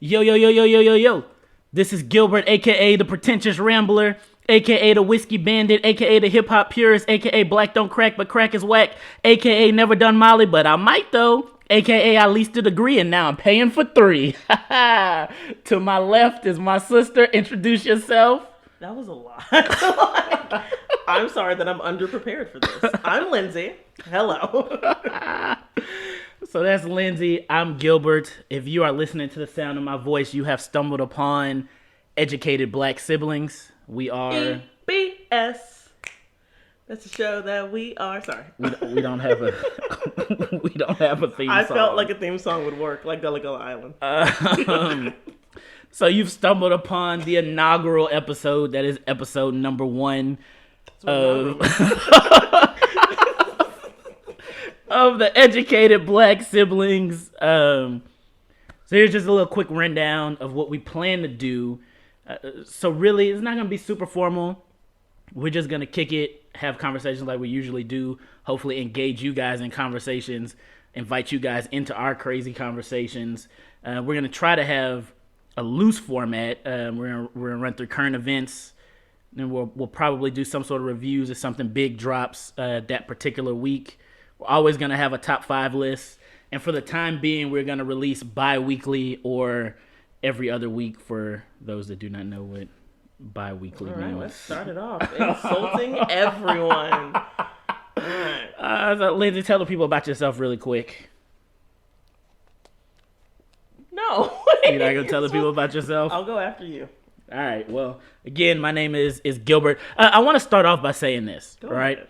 Yo, yo, yo, yo, yo, yo, yo. This is Gilbert, a.k.a. the Pretentious Rambler, a.k.a. the Whiskey Bandit, a.k.a. the Hip Hop Purist, a.k.a. Black Don't Crack But Crack is Whack, a.k.a. Never Done Molly But I Might Though, a.k.a. I leased a degree and now I'm paying for 3. To my left is my sister. Introduce yourself. That was a lot. I'm sorry that I'm underprepared for this. I'm Lindsay. Hello. So that's Lindsay. I'm Gilbert. If you are listening to the sound of my voice, you have stumbled upon Educated Black Siblings. We are EBS. That's a show that we are. Sorry, we don't have a we don't have a theme song. I felt like a theme song would work, like Gullah Gullah Island. So you've stumbled upon the inaugural episode. That is episode number 1 of of the Educated Black Siblings. So here's just a little quick rundown of what we plan to do. So really, it's not going to be super formal. We're just going to kick it, have conversations like we usually do, hopefully engage you guys in conversations, invite you guys into our crazy conversations. We're going to try to have a loose format. We're gonna run through current events, and we'll probably do some sort of reviews if something big drops that particular week. We're always going to have a top 5 list. And for the time being, we're going to release bi-weekly or every other week for those that do not know what bi-weekly means. All right, let's start it off. Insulting everyone. All right. So Lindsay, tell the people about yourself really quick. No. You're not going to tell the people about yourself? I'll go after you. All right. Well, again, my name is Gilbert. I want to start off by saying this, Go right? ahead.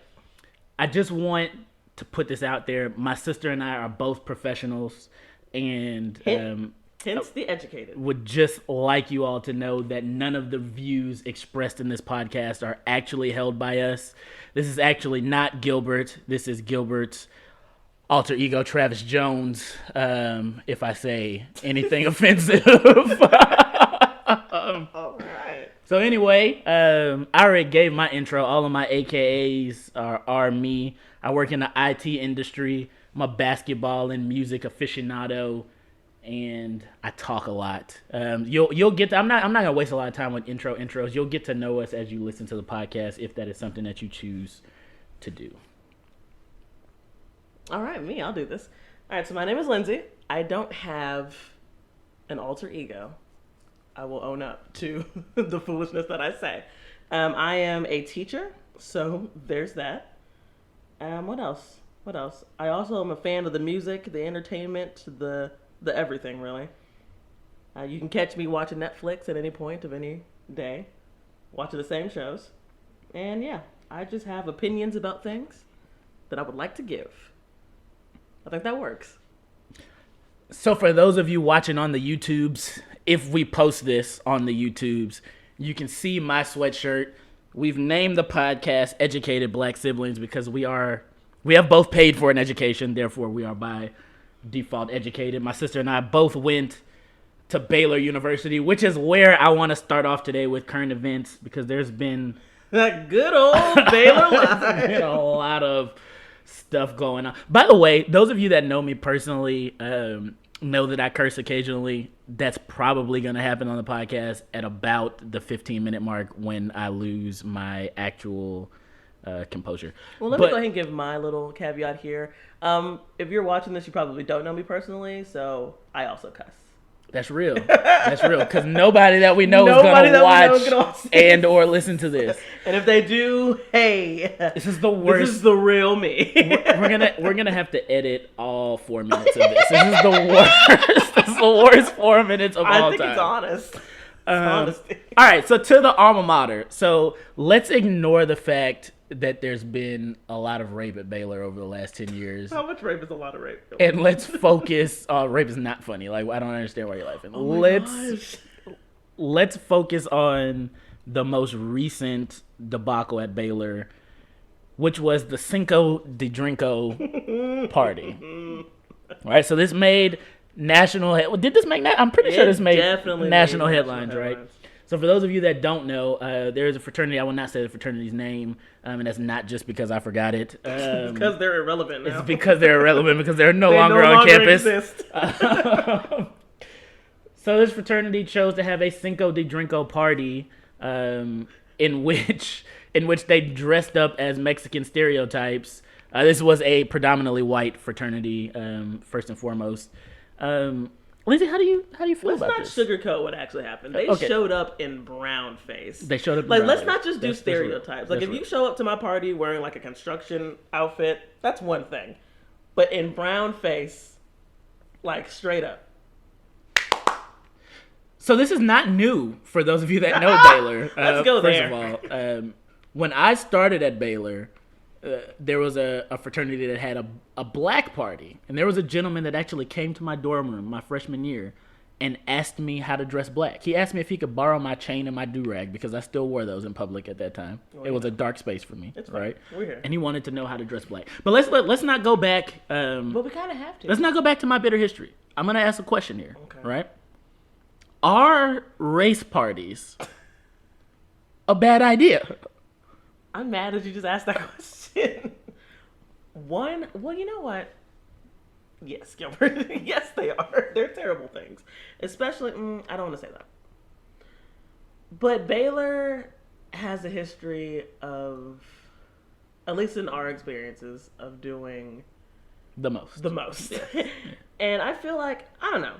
I just want to put this out there. My sister and I are both professionals, and Hence the educated. would just like you all to know that none of the views expressed in this podcast are actually held by us. This is actually not Gilbert. This is Gilbert's alter ego, Travis Jones, if I say anything offensive. All right. So anyway, I already gave my intro. All of my AKAs are me. I work in the IT industry. I'm a basketball and music aficionado, and I talk a lot. You'll get to, I'm not gonna waste a lot of time with intros. You'll get to know us as you listen to the podcast, if that is something that you choose to do. All right, me. I'll do this. All right, so my name is Lindsay. I don't have an alter ego. I will own up to the foolishness that I say. I am a teacher, so there's that. What else? I also am a fan of the music, the entertainment, the everything, really. You can catch me watching Netflix at any point of any day, watching the same shows. And yeah, I just have opinions about things that I would like to give. I think that works. So for those of you watching on the YouTubes, if we post this on the YouTubes, you can see my sweatshirt. We've named the podcast Educated Black Siblings because we have both paid for an education, therefore we are by default educated. My sister and I both went to Baylor University, which is where I want to start off today with current events, because there's been That good old Baylor life. been a lot of stuff going on. By the way, those of you that know me personally know that I curse occasionally. That's probably going to happen on the podcast at about the 15-minute mark when I lose my actual composure. Well, let me go ahead and give my little caveat here. If you're watching this, you probably don't know me personally, so I also cuss. That's real. That's real. Because nobody that we know is going to watch and or listen to this. And if they do, hey, this is the worst. This is the real me. we're gonna have to edit all 4 minutes of this. This is the worst. This is the worst 4 minutes of all time. I think it's honest. It's honesty. All right, so to the alma mater. So let's ignore the fact that there's been a lot of rape at Baylor over the last 10 years. How much rape is a lot of rape? And let's focus on rape is not funny. Like, I don't understand why you're laughing. Let's focus on the most recent debacle at Baylor, which was the Cinco De Drinko party. All right, so this made national. Did this make? I'm pretty sure this made national headlines, right? So for those of you that don't know, there is a fraternity. I will not say the fraternity's name, and that's not just because I forgot it. It's because they're irrelevant now. It's because they're irrelevant because they're no longer on campus. Exist. So this fraternity chose to have a Cinco De Drinko party, in which they dressed up as Mexican stereotypes. This was a predominantly white fraternity, first and foremost. Lindsay, how do you feel about this? Let's not sugarcoat what actually happened. They showed up in brown face. They showed up in like, brown let's face. not just do stereotypes. Like, if you show up to my party wearing like a construction outfit, that's one thing. But in brown face, like straight up. So this is not new for those of you that know Baylor. Let's go there. there. First of all, when I started at Baylor, there was a fraternity that had a black party. And there was a gentleman that actually came to my dorm room my freshman year and asked me how to dress black. He asked me if he could borrow my chain and my do-rag because I still wore those in public at that time. It was a dark space for me, right? We're here. And he wanted to know how to dress black. But let's not go back. But we kind of have to. Let's not go back to my bitter history. I'm going to ask a question here, Okay. right? Are race parties a bad idea? I'm mad that you just asked that question. Well, you know what? Yes, Gilbert. Yes, they are. They're terrible things. Especially, I don't want to say that. But Baylor has a history of, at least in our experiences, of doing The most. And I feel like, I don't know.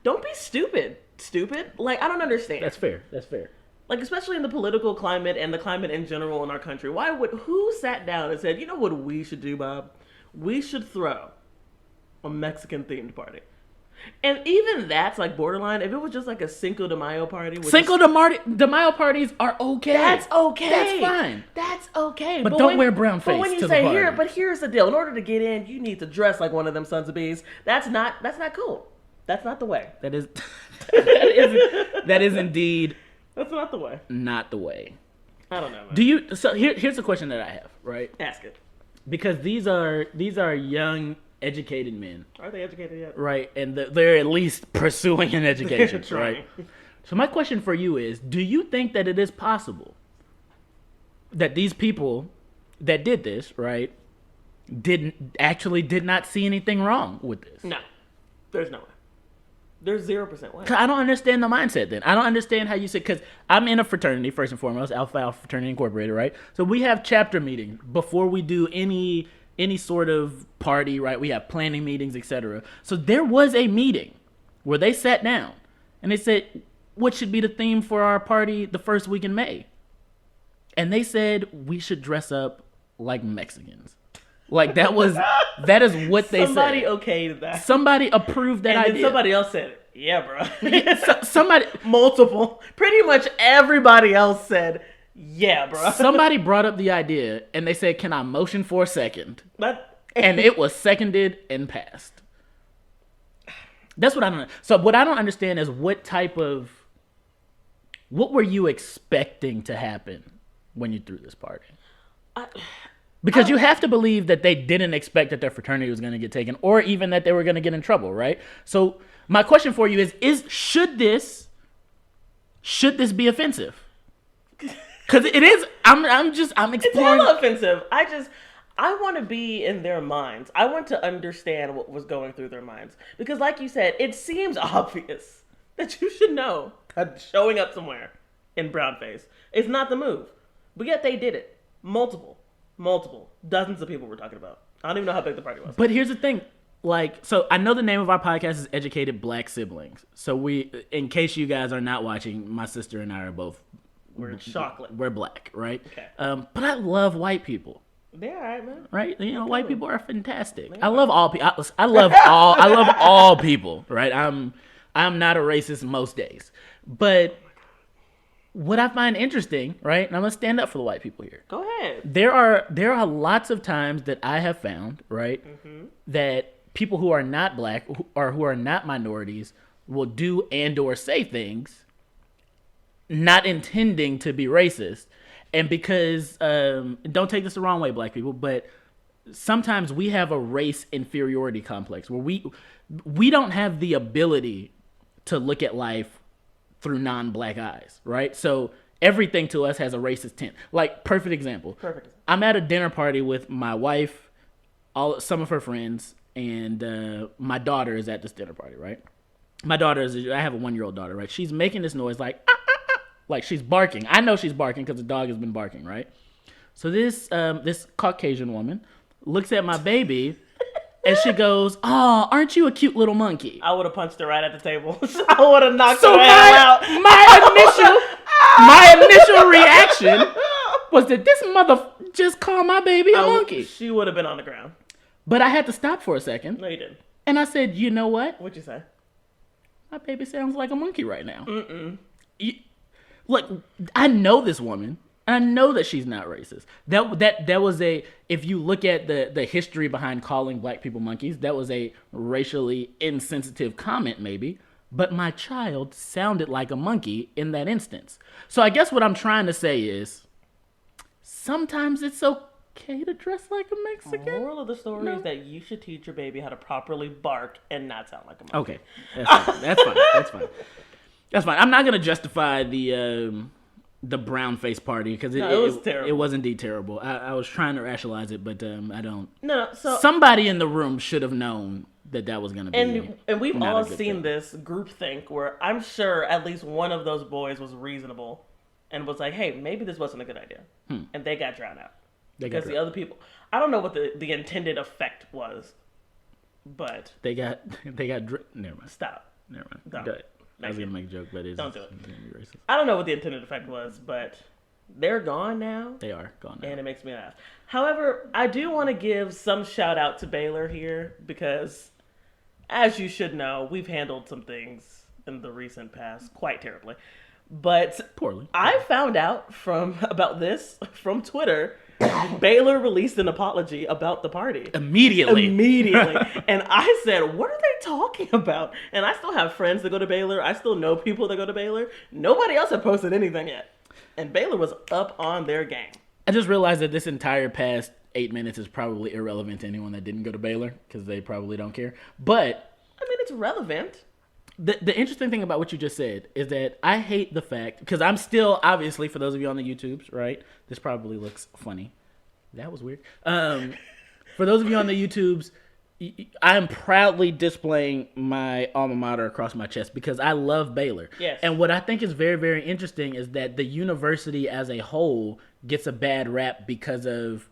Don't be stupid. Like, I don't understand. That's fair. Like, especially in the political climate and the climate in general in our country. Who sat down and said, you know what we should do, Bob? We should throw a Mexican themed party. And even that's like borderline. If it was just like a Cinco de Mayo party. Cinco de Mayo parties are okay. That's okay. That's fine. That's okay. But don't wear brown face But when you to say the party. but here's the deal. In order to get in, you need to dress like one of them sons of bees. That's not cool. That's not the way. That is indeed That's not the way. not the way. I don't know, man. So here's the question that I have, right? Ask it. Because these are young, educated men, Are they educated yet? right? And they're at least pursuing an education, Trying. right? So my question for you is, do you think that it is possible that these people that did this, right, did not see anything wrong with this? No. There's no way. There's 0% way. I don't understand the mindset then. I don't understand how you say, because I'm in a fraternity, first and foremost, Alpha Alpha Fraternity Incorporated, right? So we have chapter meetings before we do any sort of party, right? We have planning meetings, etc. So there was a meeting where they sat down and they said, what should be the theme for our party the first week in May? And they said, we should dress up like Mexicans. Like that is what they Somebody said. okayed that. Somebody approved that And idea. then somebody else said it. Yeah, bro. Somebody Multiple. Pretty much everybody else said, yeah, bro. Somebody brought up the idea and they said, can I motion for a second? And And it was seconded and passed. That's what I don't. So what I don't understand is what were you expecting to happen when you threw this party? Because you have to believe that they didn't expect that their fraternity was going to get taken, or even that they were going to get in trouble, right? So my question for you is should this be offensive? Because it is. I'm exploring. it's hella offensive. I want to be in their minds. I want to understand what was going through their minds. Because like you said, it seems obvious that you should know that showing up somewhere in brown face is not the move. But yet they did it. Multiple. Dozens of people were talking about. I don't even know how big the party was. But here's the thing. So I know the name of our podcast is Educated Black Siblings. So in case you guys are not watching, my sister and I are both. We're chocolate. We're black, right? Okay. But I love white people. They're all right, man. Right? You know, white people are fantastic. I love all people. I love all people, right? I'm not a racist most days. But what I find interesting, right? And I'm going to stand up for the white people here. Go ahead. There are lots of times that I have found, right, that people who are not black or who are not minorities will do and or say things not intending to be racist. And because, don't take this the wrong way, black people, but sometimes we have a race inferiority complex where we don't have the ability to look at life through non-black eyes, right? So everything to us has a racist tint. Like, perfect example. I'm at a dinner party with my wife, some of her friends, and my daughter is at this dinner party, right? my daughter I have a 1-year-old daughter, right? She's making this noise like, ah, ah, ah, like she's barking. I know she's barking because the dog has been barking, right? So this Caucasian woman looks at my baby and she goes, "Oh, aren't you a cute little monkey?" I would have punched her right at the table. I would have knocked So her out. my initial reaction was that this mother just called my baby a monkey. She would have been on the ground. But I had to stop for a second. No, you didn't. And I said, "You know what? What'd you say?" My baby sounds like a monkey right now." Look, I know this woman. I know that she's not racist. That was if you look at the history behind calling black people monkeys, that was a racially insensitive comment maybe, but my child sounded like a monkey in that instance. So I guess what I'm trying to say is sometimes it's okay to dress like a Mexican. The moral of the story is that you should teach your baby how to properly bark and not sound like a monkey. Okay, that's fine. That's fine. I'm not gonna justify the brown face party because it was terrible. It was indeed terrible. I was trying to rationalize it, but I don't. No, so somebody in the room should have known that was gonna be. And we've all seen this groupthink where I'm sure at least one of those boys was reasonable and was like, "Hey, maybe this wasn't a good idea," and they got drowned out because the other people. I don't know what the intended effect was, but they got. Never mind. Stop. Never mind. Go ahead. I was gonna make a joke, but don't do it. I don't know what the intended effect was, but they're gone now. They are gone now, and it makes me laugh. However, I do want to give some shout out to Baylor here because, as you should know, we've handled some things in the recent past quite terribly. But poorly. I found out about this from Twitter. Baylor released an apology about the party. Immediately. And I said, what are they talking about? And I still have friends that go to Baylor. I still know people that go to Baylor. Nobody else had posted anything yet. And Baylor was up on their game. I just realized that this entire past 8 minutes is probably irrelevant to anyone that didn't go to Baylor because they probably don't care. But I mean, it's relevant. The interesting thing about what you just said is that I hate the fact, because I'm still, obviously, for those of you on the YouTubes, right? This probably looks funny. That was weird. For those of you on the YouTubes, I am proudly displaying my alma mater across my chest because I love Baylor. Yes. And what I think is very, very interesting is that the university as a whole gets a bad rap because of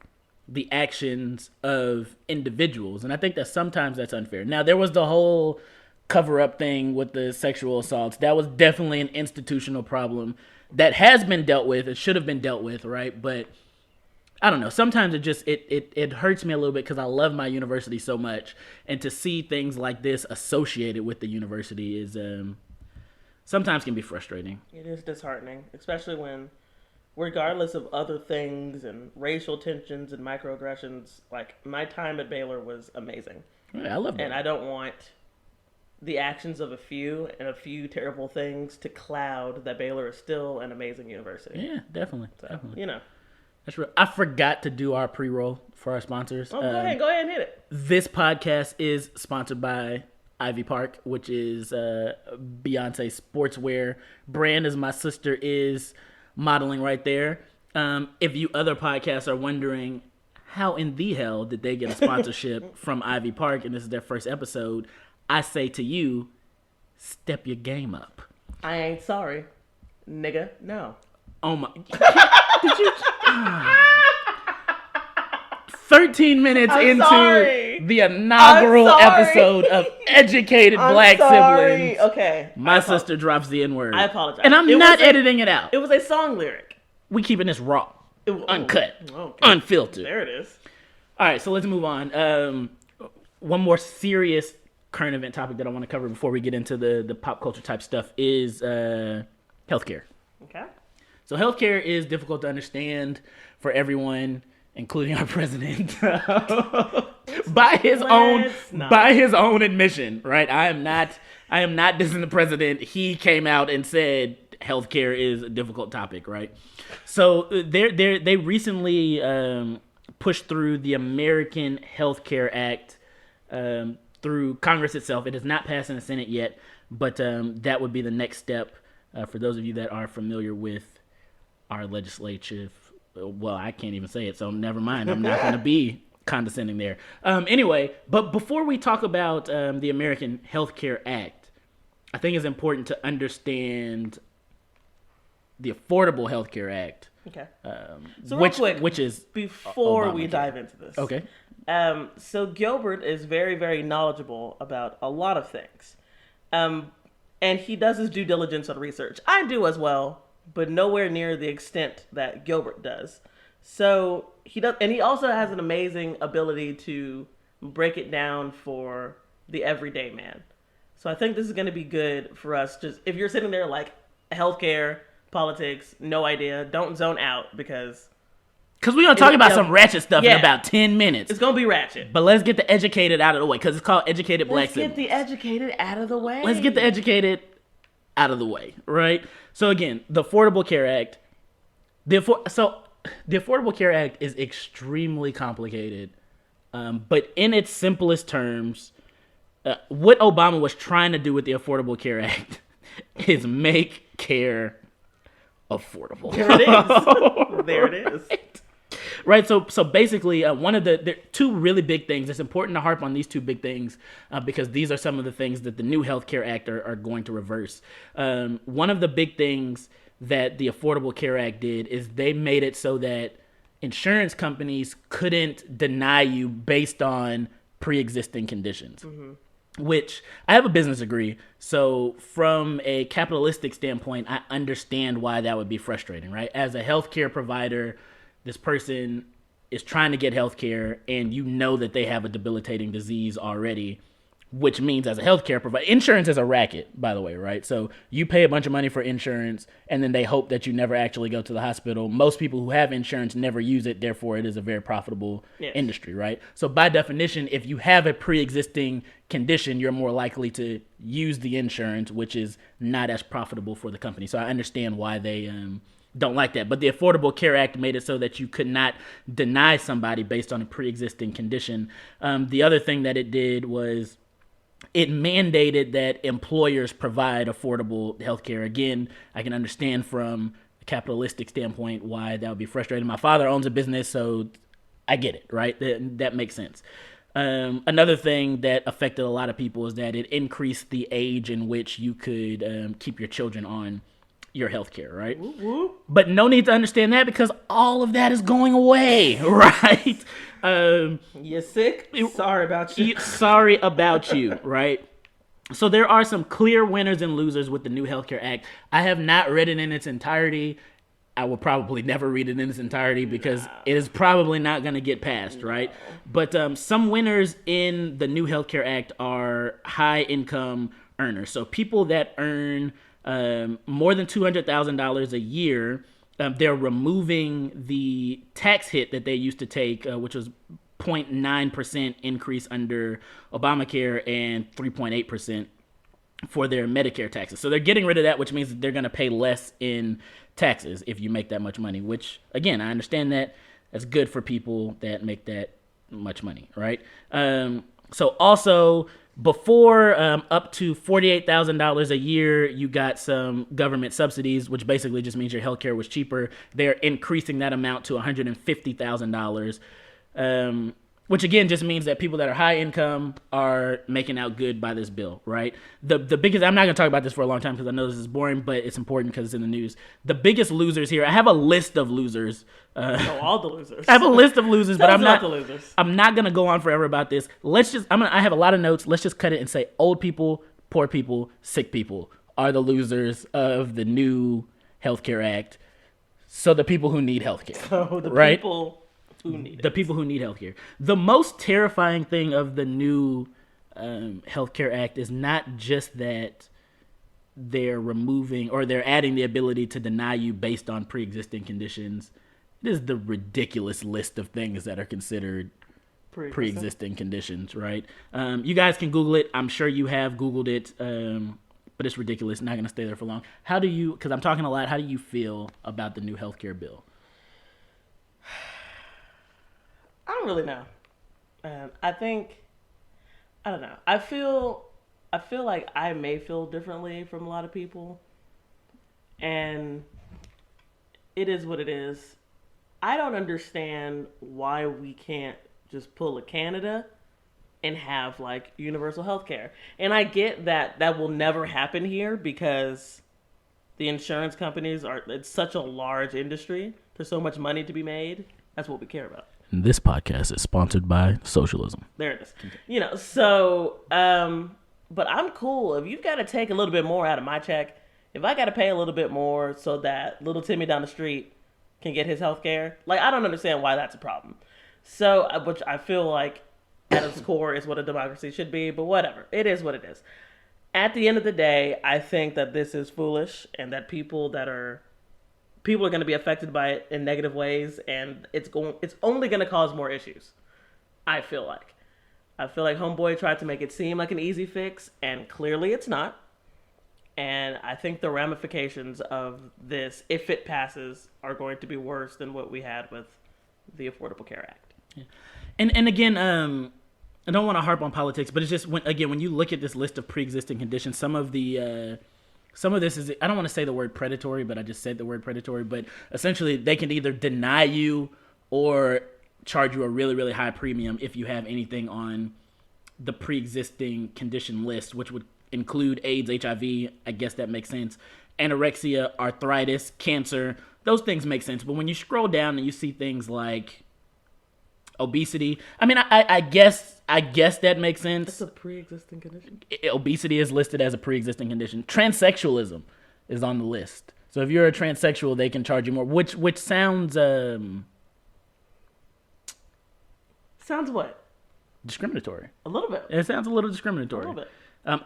the actions of individuals. And I think that sometimes that's unfair. Now, there was the whole cover-up thing with the sexual assaults. That was definitely an institutional problem that has been dealt with. It should have been dealt with, right? But I don't know. Sometimes it hurts me a little bit because I love my university so much, and to see things like this associated with the university is sometimes can be frustrating. It is disheartening, especially when, regardless of other things and racial tensions and microaggressions, like my time at Baylor was amazing. Yeah, I love that. And I don't want the actions of a few and a few terrible things to cloud that Baylor is still an amazing university. Yeah, definitely. So, definitely. You know. That's real. I forgot to do our pre-roll for our sponsors. Oh, go ahead and hit it. This podcast is sponsored by Ivy Park, which is Beyonce sportswear brand, as my sister is modeling right there. If you other podcasts are wondering how in the hell did they get a sponsorship from Ivy Park, and this is their first episode, I say to you, step your game up. I ain't sorry, nigga. No. Oh my! Did you? 13 minutes into the inaugural episode of Educated Black Siblings. Okay. My sister drops the N-word. I apologize. And I'm not editing it out. It was a song lyric. We keeping this raw, uncut, unfiltered. There it is. All right, so let's move on. One more serious current event topic that I want to cover before we get into the pop culture type stuff is healthcare. Okay. So healthcare is difficult to understand for everyone, including our president, by his own admission. Right? I am not dissing the president. He came out and said healthcare is a difficult topic. Right? So they recently pushed through the American Healthcare Act through Congress itself. It has not passed in the Senate yet, but that would be the next step for those of you that are familiar with our legislative. Well, I can't even say it, so never mind. I'm not going to be condescending there. Anyway, but before we talk about the American Healthcare Act, I think it's important to understand the Affordable Health Care Act. Okay. So real quick, which is before we Obamacare. dive into this. Okay. So Gilbert is very, very knowledgeable about a lot of things. And he does his due diligence on research. I do as well, but nowhere near the extent that Gilbert does. So he does, and he also has an amazing ability to break it down for the everyday man. So I think this is going to be good for us. Just if you're sitting there like healthcare, politics, no idea, don't zone out because we're going to talk about some ratchet stuff in about 10 minutes. It's going to be ratchet. But let's get the educated out of the way because it's called Educated Black Let's get the educated out of the way. Let's get the educated out of the way, right? So again, the Affordable Care Act. The Affordable Care Act is extremely complicated, but in its simplest terms, what Obama was trying to do with the Affordable Care Act is make care affordable. There it is. There it is. Right, so basically, one of the two really big things. It's important to harp on these two big things because these are some of the things that the new Health Care Act are going to reverse. One of the big things that the Affordable Care Act did is they made it so that insurance companies couldn't deny you based on pre-existing conditions. Mm-hmm. Which I have a business degree, so from a capitalistic standpoint, I understand why that would be frustrating, right? As a healthcare provider, this person is trying to get healthcare, and you know that they have a debilitating disease already, which means as a healthcare provider, insurance is a racket, by the way, right? So you pay a bunch of money for insurance, and then they hope that you never actually go to the hospital. Most people who have insurance never use it, therefore it is a very profitable industry, right? So by definition, if you have a pre-existing condition, you're more likely to use the insurance, which is not as profitable for the company. So I understand why they don't like that. But the Affordable Care Act made it so that you could not deny somebody based on a pre-existing condition. The other thing that it did was it mandated that employers provide affordable health care. Again, I can understand from a capitalistic standpoint why that would be frustrating. My father owns a business, so I get it, right? That makes sense. Another thing that affected a lot of people is that it increased the age in which you could keep your children on your health care, right? Woo woo. But no need to understand that because all of that is going away, right? You sick? Sorry about you. Sorry about you, right? So there are some clear winners and losers with the new Healthcare Act. I have not read it in its entirety. I will probably never read it in its entirety because it is probably not going to get passed, right? But some winners in the new Healthcare Act are high-income earners. So people that earn more than $200,000 a year, they're removing the tax hit that they used to take, which was 0.9% increase under Obamacare and 3.8% for their Medicare taxes. So they're getting rid of that, which means that they're going to pay less in taxes if you make that much money, which, again, I understand that. That's good for people that make that much money, right? So also, before up to $48,000 a year, you got some government subsidies, which basically just means your healthcare was cheaper. They're increasing that amount to $150,000, which again just means that people that are high income are making out good by this bill, right? The biggest, I'm not going to talk about this for a long time because I know this is boring, but it's important because it's in the news. The biggest losers here, I have a list of losers. All the losers. I have a list of losers, but I'm not the losers. I'm not going to go on forever about this. I have a lot of notes. Let's just cut it and say old people, poor people, sick people are the losers of the new Healthcare Act. So the people who need healthcare. So the right? people who need the people who need healthcare. The most terrifying thing of the new Healthcare Act is not just that they're removing or they're adding the ability to deny you based on pre-existing conditions. It is the ridiculous list of things that are considered pre-existing conditions, right? You guys can Google it. I'm sure you have Googled it, but it's ridiculous. Not going to stay there for long. How do you, because I'm talking a lot, how do you feel about the new healthcare bill? I don't really know. I don't know. I feel like I may feel differently from a lot of people. And it is what it is. I don't understand why we can't just pull a Canada and have like universal health care. And I get that that will never happen here because the insurance companies it's such a large industry. There's so much money to be made. That's what we care about. This podcast is sponsored by socialism. There it is. You know, so, but I'm cool. If you've got to take a little bit more out of my check, if I got to pay a little bit more so that little Timmy down the street can get his health care, like, I don't understand why that's a problem. So, which I feel like at its core is what a democracy should be, but whatever. It is what it is. At the end of the day, I think that this is foolish and that people are going to be affected by it in negative ways, and it's only going to cause more issues. I feel like Homeboy tried to make it seem like an easy fix, and clearly it's not. And I think the ramifications of this, if it passes, are going to be worse than what we had with the Affordable Care Act. Yeah. And again, I don't want to harp on politics, but it's just when you look at this list of pre-existing conditions, some of this is, I don't want to say the word predatory, but I just said the word predatory, but essentially they can either deny you or charge you a really, really high premium if you have anything on the pre-existing condition list, which would include AIDS, HIV, I guess that makes sense, anorexia, arthritis, cancer. Those things make sense. But when you scroll down and you see things like obesity, I mean, I guess that makes sense. It's a pre-existing condition. Obesity is listed as a pre-existing condition. Transsexualism is on the list. So if you're a transsexual, they can charge you more, which sounds sounds what? Discriminatory. A little bit. It sounds a little discriminatory. A little bit.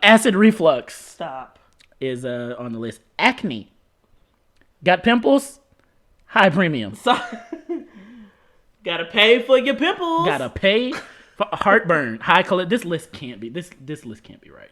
Acid reflux. Stop. Is on the list. Acne. Got pimples? High premium. Gotta pay for your pimples. Gotta pay for heartburn. High cholesterol. This list can't be right.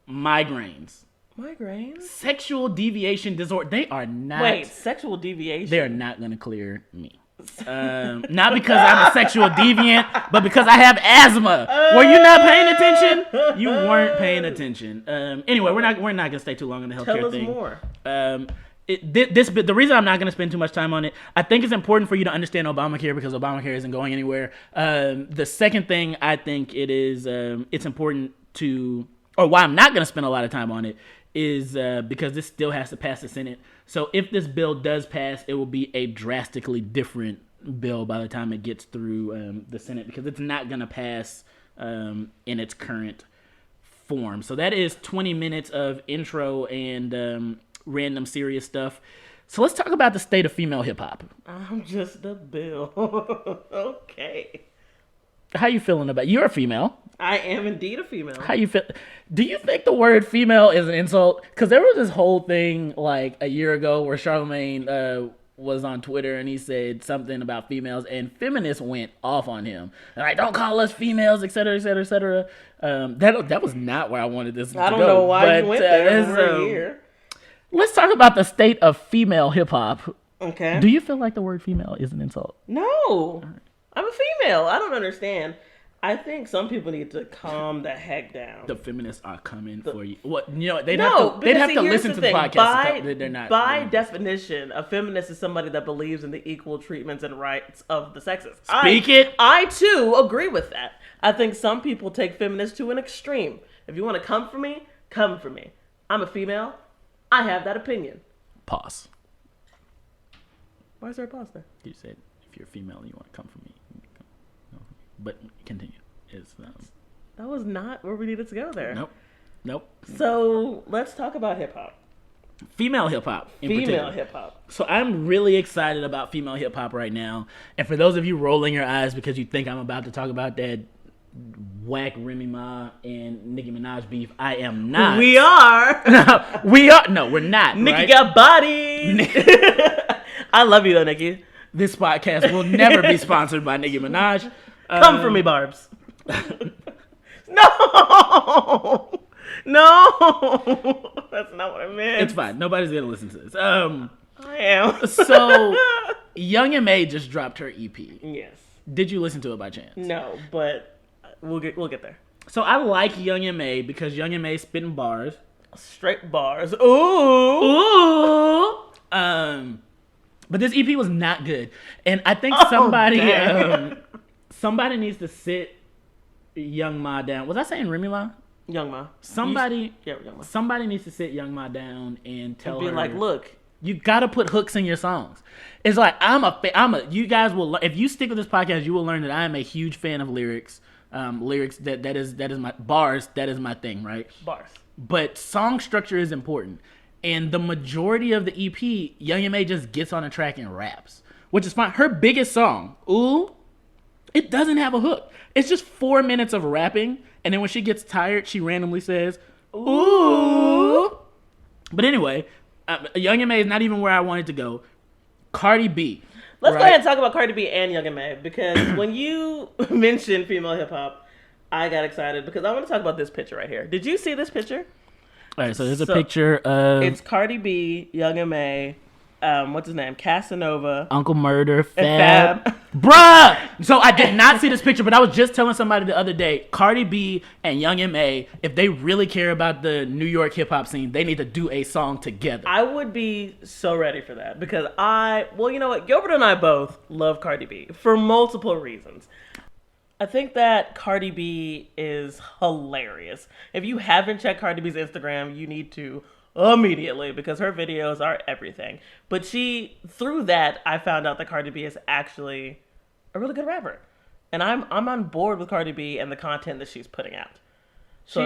Migraines. Migraines? Sexual deviation disorder. They are not. Wait, sexual deviation? They are not going to clear me. Not because I'm a sexual deviant, but because I have asthma. Were you not paying attention? You weren't paying attention. Anyway, we're not going to stay too long on the healthcare thing. Tell us more. The reason I'm not going to spend too much time on it, I think it's important for you to understand Obamacare because Obamacare isn't going anywhere. The second thing I think it's important to, or why I'm not going to spend a lot of time on it, is because this still has to pass the Senate. So if this bill does pass, it will be a drastically different bill by the time it gets through the Senate because it's not going to pass in its current form. So that is 20 minutes of intro and random serious stuff. So let's talk about the state of female hip hop. I'm just a bill. Okay. How you feeling about? You're a female. I am indeed a female. How you feel? Do you think the word female is an insult? Because there was this whole thing like a year ago where Charlamagne was on Twitter and he said something about females and feminists went off on him. Like, don't call us females, et cetera, et cetera, et cetera. That was not where I wanted this to go. I don't know why you went there. We're here. Let's talk about the state of female hip hop. Okay. Do you feel like the word female is an insult? No. I'm a female. I don't understand. I think some people need to calm the heck down. The feminists are coming for you. What they'd have to listen to the podcast. They're not. By definition, a feminist is somebody that believes in the equal treatments and rights of the sexes. I too agree with that. I think some people take feminists to an extreme. If you want to come for me, come for me. I'm a female. I have that opinion. Pause. Why is there a pause there? You said if you're female and you want to come for me. But continue. That was not where we needed to go there. Nope. So let's talk about hip hop. Female hip hop. Female hip hop. So I'm really excited about female hip hop right now. And for those of you rolling your eyes because you think I'm about to talk about that whack Remy Ma and Nicki Minaj beef, I am not. We are. No, we're not. Nicki got body. I love you though, Nicki. This podcast will never be sponsored by Nicki Minaj. Come for me, Barbs. No, that's not what I meant. It's fine. Nobody's gonna listen to this. I am. So, Young M.A just dropped her EP. Yes. Did you listen to it by chance? No, but we'll get there. So I like Young M.A because Young M.A spitting bars, straight bars. Ooh. But this EP was not good, and I think somebody needs to sit Young Ma down. Was I saying Remy Ma? Young Ma. Somebody Young Ma. somebody needs to sit Young Ma down and tell her, like, look, you gotta put hooks in your songs. It's like you guys will, if you stick with this podcast, you will learn that I am a huge fan of lyrics. Lyrics that is my bars. That is my thing, right? Bars. But song structure is important, and the majority of the EP, Young M.A just gets on a track and raps, which is fine. Her biggest song, Ooh, it doesn't have a hook. It's just 4 minutes of rapping, and then when she gets tired, she randomly says, Ooh. But anyway, Young M.A is not even where I wanted to go. Cardi B. Let's go ahead and talk about Cardi B and Young M.A, because when you mentioned female hip hop, I got excited because I want to talk about this picture right here. Did you see this picture? All right, so there's a picture of... It's Cardi B, Young M.A, what's his name? Casanova. Uncle Murder, Fab. Bruh! So I did not see this picture, but I was just telling somebody the other day, Cardi B and Young M.A, if they really care about the New York hip-hop scene, they need to do a song together. I would be so ready for that because you know what? Gilbert and I both love Cardi B for multiple reasons. I think that Cardi B is hilarious. If you haven't checked Cardi B's Instagram, you need to immediately because her videos are everything. But through that, I found out that Cardi B is actually a really good rapper. And I'm on board with Cardi B and the content that she's putting out. So,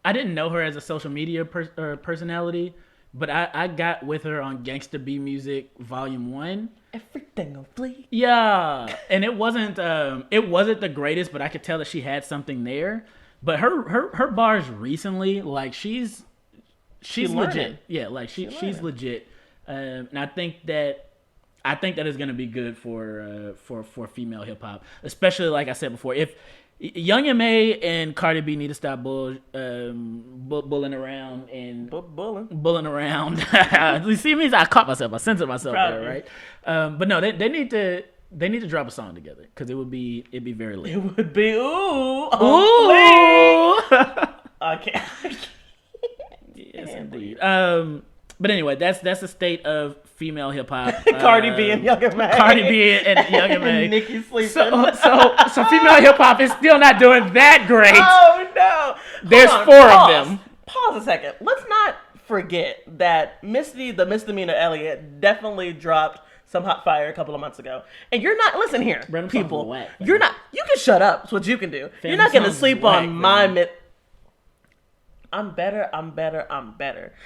I didn't know her as a social media personality, but I got with her on Gangsta B Music Volume 1. Everything on fleek. Yeah, and it wasn't the greatest, but I could tell that she had something there. But her bars recently, like she's legit. Yeah, like she's legit. And I think that it's gonna be good for female hip hop, especially like I said before. If Young M.A and Cardi B need to stop bulling around and bulling around. You see me? I caught myself. I censored myself there, right? But no, they need to drop a song together because it'd be very lit. It would be ooh. Okay. Yes, indeed. But anyway, that's the state of female hip hop. Cardi B and Young M.A. Cardi B and Young M.A. Nicki sleeping. So female hip hop is still not doing that great. Oh no! There's four of them. Pause a second. Let's not forget that the Misdemeanor Elliott definitely dropped some hot fire a couple of months ago. And you're not, listen here, people. You're not. You can shut up. That's what you can do. You're not gonna sleep on my. I'm better.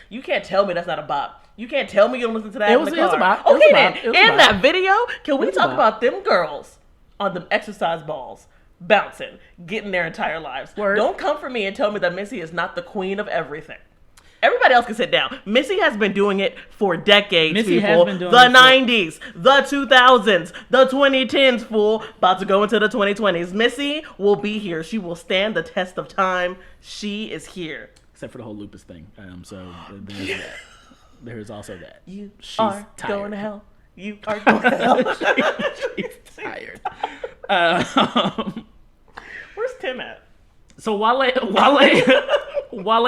You can't tell me that's not a bop. You can't tell me you don't listen to that in the car. It was a bop. Okay then, in that video, can we talk about them girls on them exercise balls, bouncing, getting their entire lives? Word. Don't come for me and tell me that Missy is not the queen of everything. Everybody else can sit down. Missy has been doing it for decades, Missy people. Has been doing the it 90s, the 2000s, the 2010s, fool. About to go into the 2020s. Missy will be here. She will stand the test of time. She is here. Except for the whole lupus thing. So there's that. There's also that. She's tired. Going to hell. You are going to hell. She's tired. Where's Tim at? So Wale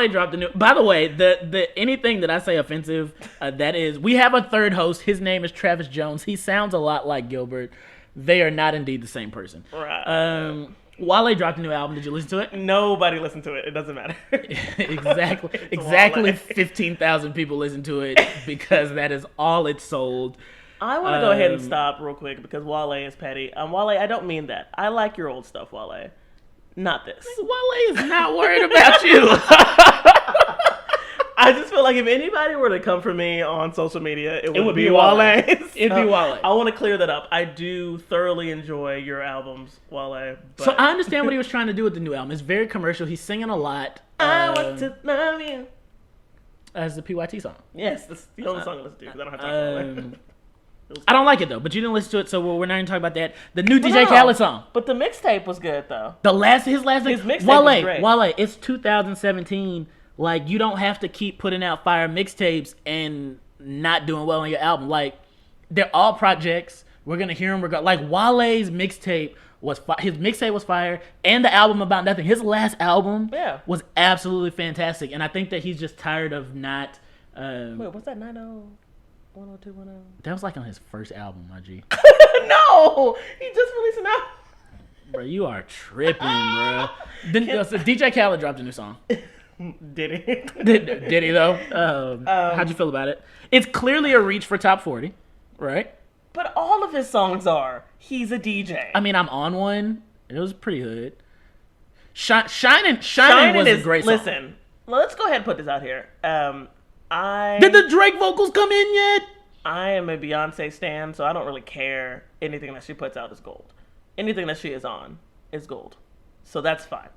dropped the new. By the way, the anything that I say offensive, that is, we have a third host. His name is Travis Jones. He sounds a lot like Gilbert. They are not indeed the same person. Right. Wale dropped a new album. Did you listen to it? Nobody listened to it. It doesn't matter. Exactly 15,000 people listened to it because that is all it sold. I want to go ahead and stop real quick because Wale is petty. Wale, I don't mean that. I like your old stuff, Wale. Not this. Wale is not worried about you. I just feel like if anybody were to come for me on social media, it would be Wale. It'd be Wale. I want to clear that up. I do thoroughly enjoy your albums, Wale. But... So I understand what he was trying to do with the new album. It's very commercial. He's singing a lot. I want to love you. As the PYT song. Yes, that's the only song I listen to because I don't have time for it. I don't like it though, but you didn't listen to it, so we're not even talking about that. The new DJ Khaled song. But the mixtape was good though. His mixtape was great. Wale, it's 2017. Like, you don't have to keep putting out fire mixtapes and not doing well on your album. Like, they're all projects. We're gonna hear them. Like, Wale's mixtape was his mixtape was fire, and the album About Nothing. His last album was absolutely fantastic, and I think that he's just tired of not. Wait, what's that? 9010210. That was like on his first album, my G. No, he just released an album. Bro, you are tripping, bro. So DJ Khaled dropped a new song. Did he? Did he though? How'd you feel about it? It's clearly a reach for top 40, right? But all of his songs are. He's a DJ. I mean, I'm on one. It was pretty hood. Shining was a great song. Listen, let's go ahead and put this out here. Did the Drake vocals come in yet? I am a Beyonce stan, so I don't really care. Anything that she puts out is gold. Anything that she is on is gold. So that's fine.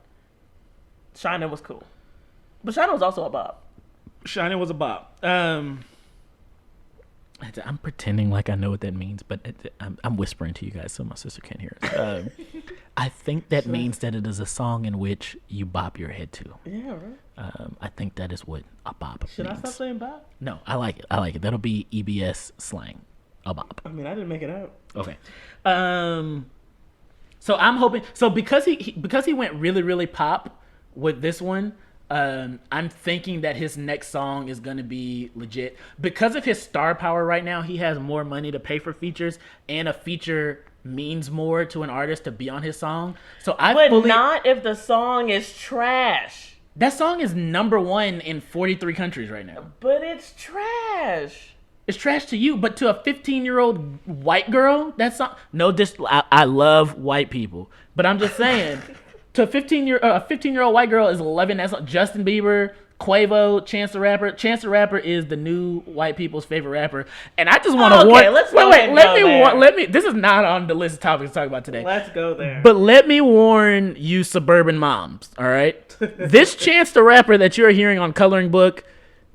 Shining was cool. But Shining was also a bop. Shining was a bop. I'm pretending like I know what that means, but I'm whispering to you guys so my sister can't hear it. I think that means that it is a song in which you bop your head to. Yeah, right. I think that is what a bop means. Should I stop saying bop? No, I like it. That'll be EBS slang. A bop. I mean, I didn't make it up. Okay. So I'm hoping. So because he went really, really pop with this one, I'm thinking that his next song is going to be legit. Because of his star power right now, he has more money to pay for features, and a feature means more to an artist to be on his song. So not if the song is trash. That song is #1 in 43 countries right now. But it's trash. It's trash to you, but to a 15-year-old white girl, that's not. No, I love white people, but I'm just saying. To a 15-year-old white girl is 11. That's Justin Bieber, Quavo, Chance the Rapper. Chance the Rapper is the new white people's favorite rapper. And I just want to warn. Let me. This is not on the list of topics to talk about today. Let's go there. But let me warn you, suburban moms. All right, this Chance the Rapper that you're hearing on Coloring Book,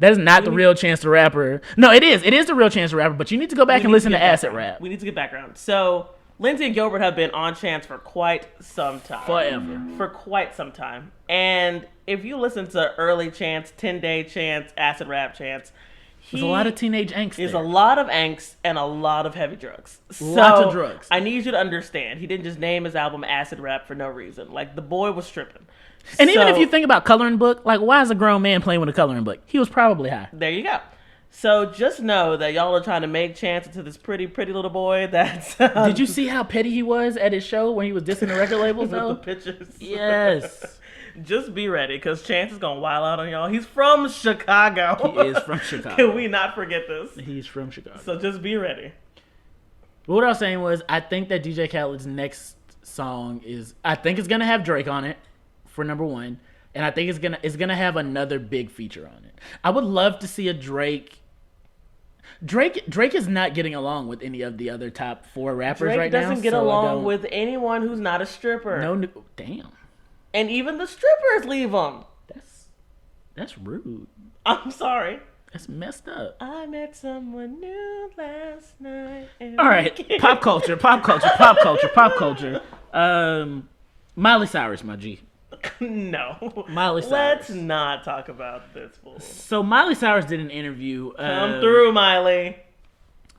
that is not the real Chance the Rapper. No, it is. It is the real Chance the Rapper. But you need to go back and listen to Acid Rap. We need to get background. So Lindsay and Gilbert have been on Chance for quite some time. For quite some time. And if you listen to early Chance, 10-Day Chance, Acid Rap Chance, there's a lot of teenage angst. There's a lot of angst and a lot of heavy drugs. Lots of drugs. I need you to understand, he didn't just name his album Acid Rap for no reason. Like, the boy was stripping. And even if you think about Coloring Book, like, why is a grown man playing with a coloring book? He was probably high. There you go. So just know that y'all are trying to make Chance into this pretty, pretty little boy that's... Did you see how petty he was at his show when he was dissing the record labels, though? With the pictures. Yes. Just be ready, because Chance is going to wild out on y'all. He's from Chicago. He is from Chicago. Can we not forget this? He's from Chicago. So just be ready. But what I was saying was, I think that DJ Khaled's next song is... I think it's going to have Drake on it for #1. And I think it's gonna have another big feature on it. I would love to see a Drake is not getting along with any of the other top 4 rappers right now. Drake doesn't get along with anyone who's not a stripper. Damn. And even the strippers leave him. That's rude. I'm sorry. That's messed up. I met someone new last night. All right, pop culture. Miley Cyrus, my G. No. Miley Cyrus. Let's not talk about this fool. So Miley Cyrus did an interview. Come through, Miley.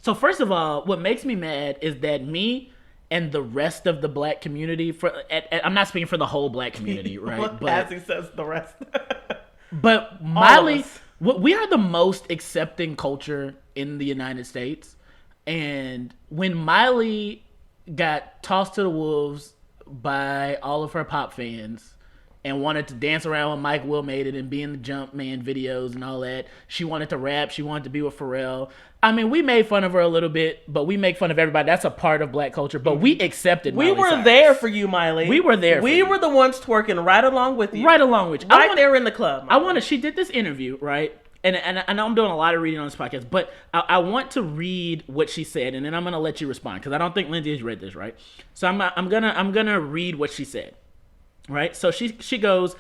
So first of all, what makes me mad is that me and the rest of the black community, I'm not speaking for the whole black community, right? As he says the rest. But Miley, we are the most accepting culture in the United States. And when Miley got tossed to the wolves by all of her pop fans and wanted to dance around when Mike Will made it and be in the Jumpman videos and all that. She wanted to rap. She wanted to be with Pharrell. I mean, we made fun of her a little bit, but we make fun of everybody. That's a part of black culture. But we accepted Miley Cyrus. We were there for you, Miley. We were there for you. We were the ones twerking right along with you. Right along with you. Right there in the club, Miley. She did this interview, right? And I know I'm doing a lot of reading on this podcast, but I want to read what she said, and then I'm gonna let you respond because I don't think Lindsay has read this, right? So I'm gonna read what she said, right? So she goes,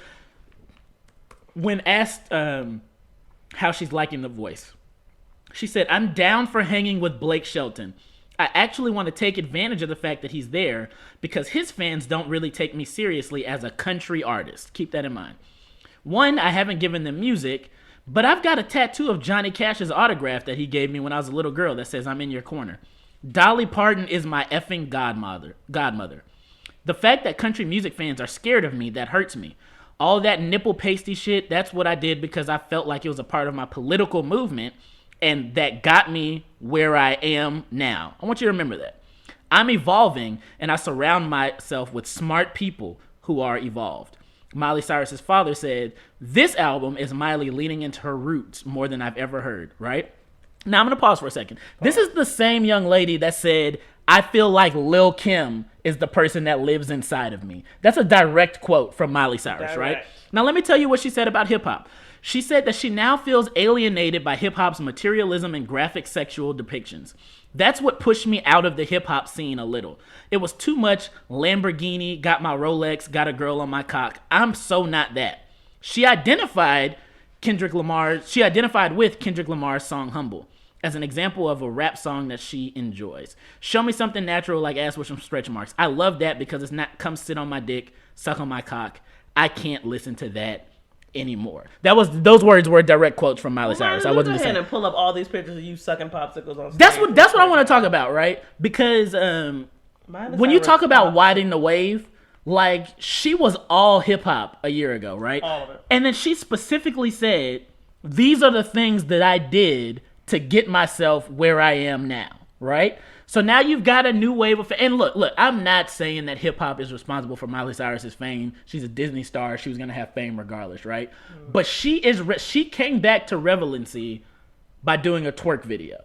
when asked how she's liking The Voice, she said, "I'm down for hanging with Blake Shelton. I actually want to take advantage of the fact that he's there because his fans don't really take me seriously as a country artist. Keep that in mind. One, I haven't given them music." But I've got a tattoo of Johnny Cash's autograph that he gave me when I was a little girl that says, "I'm in your corner." Dolly Parton is my effing godmother. The fact that country music fans are scared of me, that hurts me. All that nipple pasty shit, that's what I did because I felt like it was a part of my political movement, and that got me where I am now. I want you to remember that. I'm evolving, and I surround myself with smart people who are evolved. Miley Cyrus's father said, this album is Miley leaning into her roots more than I've ever heard, right? Now, I'm going to pause for a second. This is the same young lady that said, I feel like Lil Kim is the person that lives inside of me. That's a direct quote from Miley Cyrus, right? Now, let me tell you what she said about hip-hop. She said that she now feels alienated by hip-hop's materialism and graphic sexual depictions. That's what pushed me out of the hip-hop scene a little. It was too much Lamborghini, got my Rolex, got a girl on my cock. I'm so not that. She identified with Kendrick Lamar's song Humble as an example of a rap song that she enjoys. Show me something natural like ass with some stretch marks. I love that because it's not come sit on my dick, suck on my cock. I can't listen to that anymore. Those words were direct quotes from Miley Cyrus. I wasn't go ahead and pull up all these pictures of you sucking popsicles on stage. That's what I want to talk about, right? Because when you talk about widening the wave, like she was all hip hop a year ago, right? All of it. And then she specifically said, "These are the things that I did to get myself where I am now," right? So now you've got a new wave of and look, I'm not saying that hip hop is responsible for Miley Cyrus's fame. She's a Disney star. She was going to have fame regardless, right? But she came back to relevancy by doing a twerk video.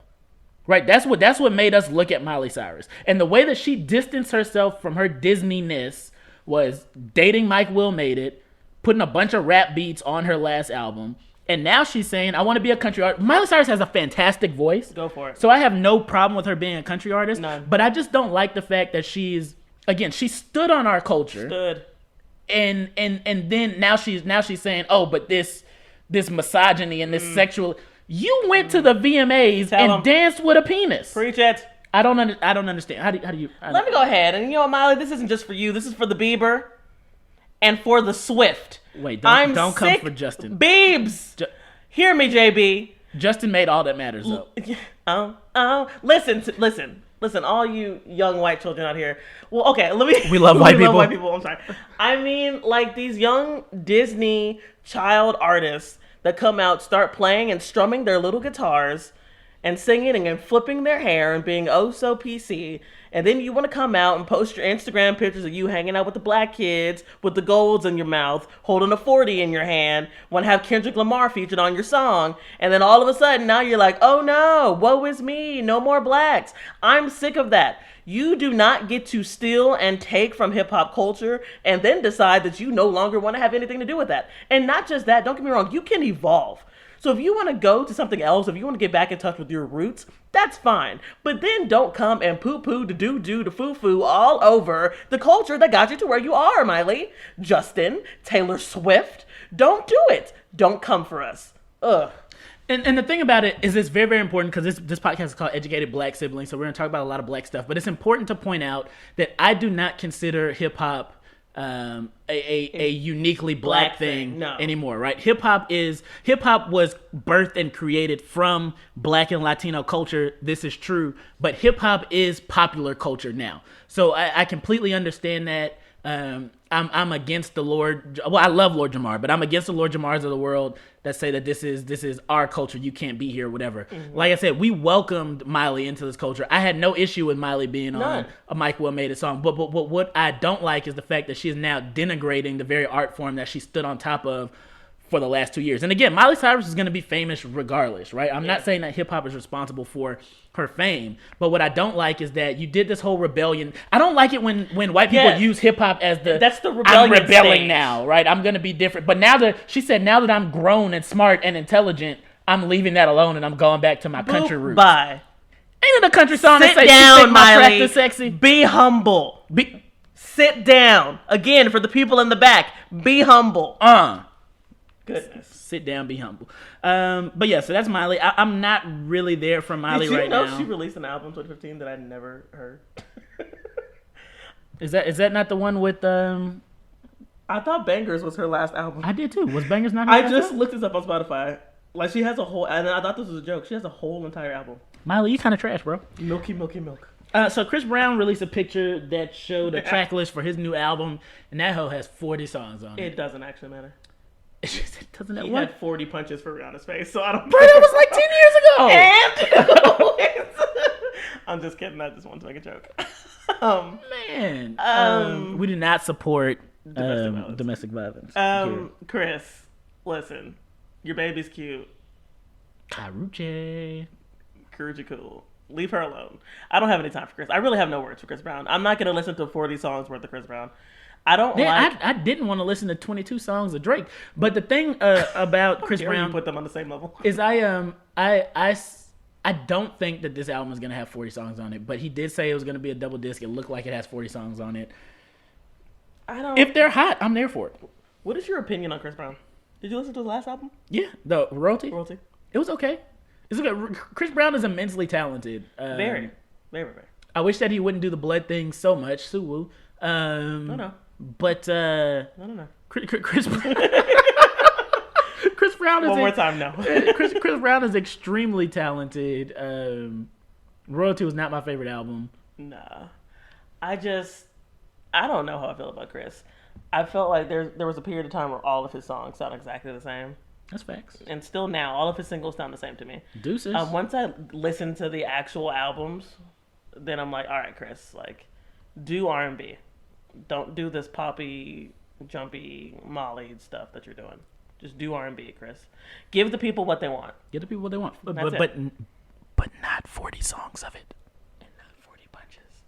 Right? That's what made us look at Miley Cyrus. And the way that she distanced herself from her Disney-ness was dating Mike Will Made It, putting a bunch of rap beats on her last album. And now she's saying, I want to be a country artist. Miley Cyrus has a fantastic voice. Go for it. So I have no problem with her being a country artist. None. But I just don't like the fact that she stood on our culture. And then now she's saying, oh, but this misogyny and this sexual. You went to the VMAs and danced with a penis. Preach it. I don't understand. How do you? Let me go ahead. And you know, Miley, this isn't just for you. This is for the Bieber and for the Swift. Wait, don't come for Justin. Biebs! Hear me, JB. Justin made All That Matters up. Listen, all you young white children out here. Well, okay, We love white people. Love white people. I'm sorry. I mean, like these young Disney child artists that come out, start playing and strumming their little guitars and singing and flipping their hair and being oh so PC. And then you want to come out and post your Instagram pictures of you hanging out with the black kids with the golds in your mouth, holding a 40 in your hand, want to have Kendrick Lamar featured on your song. And then all of a sudden now you're like, oh no, woe is me, no more blacks. I'm sick of that. You do not get to steal and take from hip hop culture and then decide that you no longer want to have anything to do with that. And not just that, don't get me wrong, you can evolve. So if you want to go to something else, if you want to get back in touch with your roots, that's fine. But then don't come and poo-poo, the doo-doo, the foo-foo all over the culture that got you to where you are, Miley, Justin, Taylor Swift. Don't do it. Don't come for us. Ugh. And the thing about it is it's very, very important because this podcast is called Educated Black Siblings, so we're going to talk about a lot of black stuff. But it's important to point out that I do not consider hip-hop a uniquely black thing anymore, right? Hip hop was birthed and created from black and Latino culture. This is true, but hip hop is popular culture now. So I completely understand that. I'm against the Lord. Well, I love Lord Jamar, but I'm against the Lord Jamars of the world that say that this is our culture. You can't be here, whatever. Mm-hmm. Like I said, we welcomed Miley into this culture. I had no issue with Miley being on a Mike Will Made It song. But what I don't like is the fact that she is now denigrating the very art form that she stood on top of for the last 2 years. And again, Miley Cyrus is going to be famous regardless, right? I'm not saying that hip hop is responsible for her fame, but what I don't like is that you did this whole rebellion. I don't like it when white people use hip hop as that's the rebellion. I'm rebelling stage. Now, right? I'm going to be different. But now that I'm grown and smart and intelligent, I'm leaving that alone and I'm going back to my country roots. Bye. Ain't it a country song that says down, Miley. Is sexy? Be humble. Sit down. Again, for the people in the back, be humble. Goodness. Sit down, be humble. But yeah, so that's Miley. I'm not really there for Miley right now. Did you know she released an album in 2015 that I never heard? Is that not the one with I thought Bangers was her last album. I did too. Was Bangers not her I last just album? looked this up on Spotify. Like she has a whole, and I thought this was a joke. She has a whole entire album. Miley, you kind of trash, bro. Milky, milky milk. So Chris Brown released a picture that showed a track list for his new album, and that hoe has 40 songs on it. It doesn't actually matter. Doesn't that he had 40 punches for Rihanna's face, so I don't. Bro, that was like 10 years ago. And I'm just kidding. I just wanted to make a joke. Man, we do not support domestic violence. Chris, listen, your baby's cute. Karuche cool. Leave her alone. I don't have any time for Chris. I really have no words for Chris Brown. I'm not gonna listen to 40 songs worth of Chris Brown. I didn't want to listen to 22 songs of Drake, but the thing about Chris Brown, you put them on the same level, is I don't think that this album is gonna have 40 songs on it, but he did say it was gonna be a double disc. It looked like it has 40 songs on it. If they're hot, I'm there for it. What is your opinion on Chris Brown? Did you listen to his last album? Yeah, the Royalty. It was okay. It's okay. Chris Brown is immensely talented. Very. I wish that he wouldn't do the blood thing so much. Suwu. No. But No. Chris Brown. Chris Brown is one more time. No. Chris Brown is extremely talented. Royalty was not my favorite album. Nah, I don't know how I feel about Chris. I felt like there was a period of time where all of his songs sound exactly the same. That's facts. And still now, all of his singles sound the same to me. Deuces. Once I listen to the actual albums, then I'm like, all right, Chris, like, do R&B. Don't do this poppy, jumpy, Molly stuff that you're doing. Just do R&B, Chris. Give the people what they want. Give the people what they want. But not 40 songs of it. And not 40 bunches.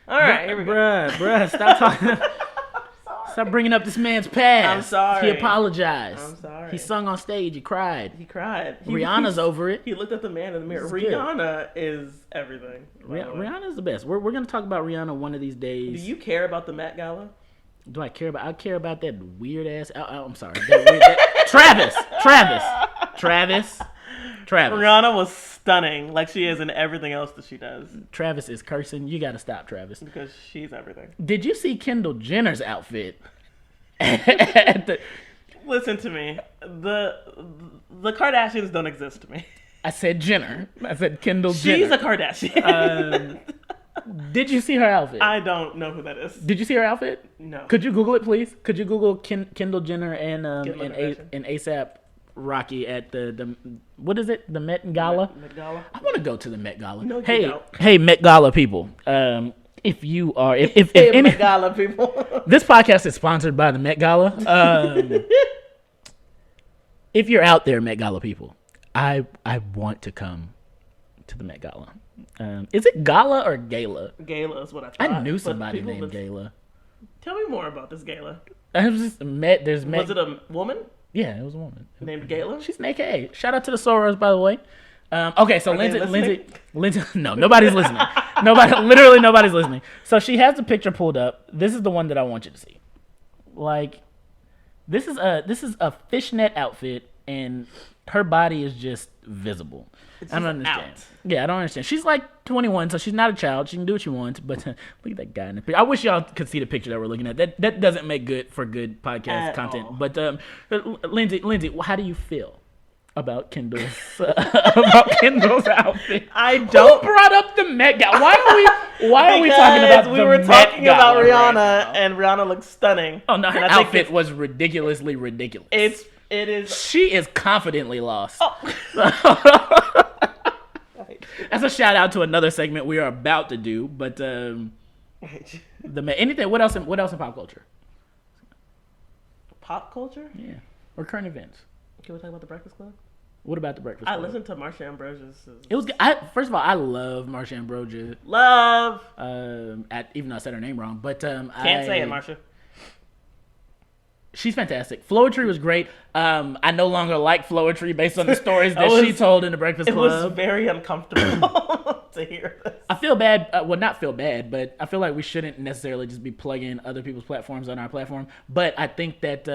All right, here we go. Bruh, stop talking. Stop bringing up this man's past. I'm sorry. He apologized. I'm sorry. He sung on stage. He cried. Rihanna's over it. He looked at the man in the mirror. Rihanna is everything. Rihanna's the best. We're going to talk about Rihanna one of these days. Do you care about the Met Gala? Do I care about? I care about that weird ass. I'm sorry. Travis. Rihanna was stunning, like she is in everything else that she does. Travis is cursing. You got to stop, Travis. Because she's everything. Did you see Kendall Jenner's outfit? Listen to me. The Kardashians don't exist to me. I said Jenner. I said Kendall Jenner. She's a Kardashian. Did you see her outfit? I don't know who that is. Did you see her outfit? No. Could you Google it, please? Could you Google Kendall Jenner and ASAP Rocky at the what is it? The Met Gala? Met Gala? I want to go to the Met Gala. No, hey, Met Gala people. If you are, if any Met Gala people, this podcast is sponsored by the Met Gala. If you're out there, Met Gala people, I want to come to the Met Gala. Is it Gala or Gala? Gala is what I thought. I knew somebody named Gala. Tell me more about this Gala. I was just met. There's Met. Was it a woman? Yeah, it was a woman named Gala. She's an AKA. Shout out to the Soros, by the way. Okay, so Lindsay. No, nobody's listening. Literally nobody's listening. So she has the picture pulled up. This is the one that I want you to see. Like, this is a fishnet outfit, and her body is just visible. I don't understand. Yeah, I don't understand. She's like 21, so she's not a child. She can do what she wants. But look at that guy in the picture. I wish y'all could see the picture that we're looking at. That doesn't make good for good podcast content. All. But Lindsay, how do you feel about Kendall's outfit? I don't. Who brought up the Met Gala? Why are we talking about the Met Gala? We were talking about Rihanna, right, and Rihanna looks stunning. Oh no, her outfit was ridiculously ridiculous. It is. She is confidently lost. Oh. That's a shout out to another segment we are about to do, but anything. What else in pop culture? Pop culture? Yeah, or current events. Can we talk about the Breakfast Club? What about the Breakfast Club? I listened to Marsha Ambrosia's. It was good. First of all, I love Marsha Ambrosia. Love. Even though I said her name wrong, but can't say it, Marsha. She's fantastic. Floetry was great. I no longer like Floetry based on the stories that she told in the Breakfast Club. It was very uncomfortable to hear this. I feel bad. Well, not feel bad, but I feel like we shouldn't necessarily just be plugging other people's platforms on our platform. But I think that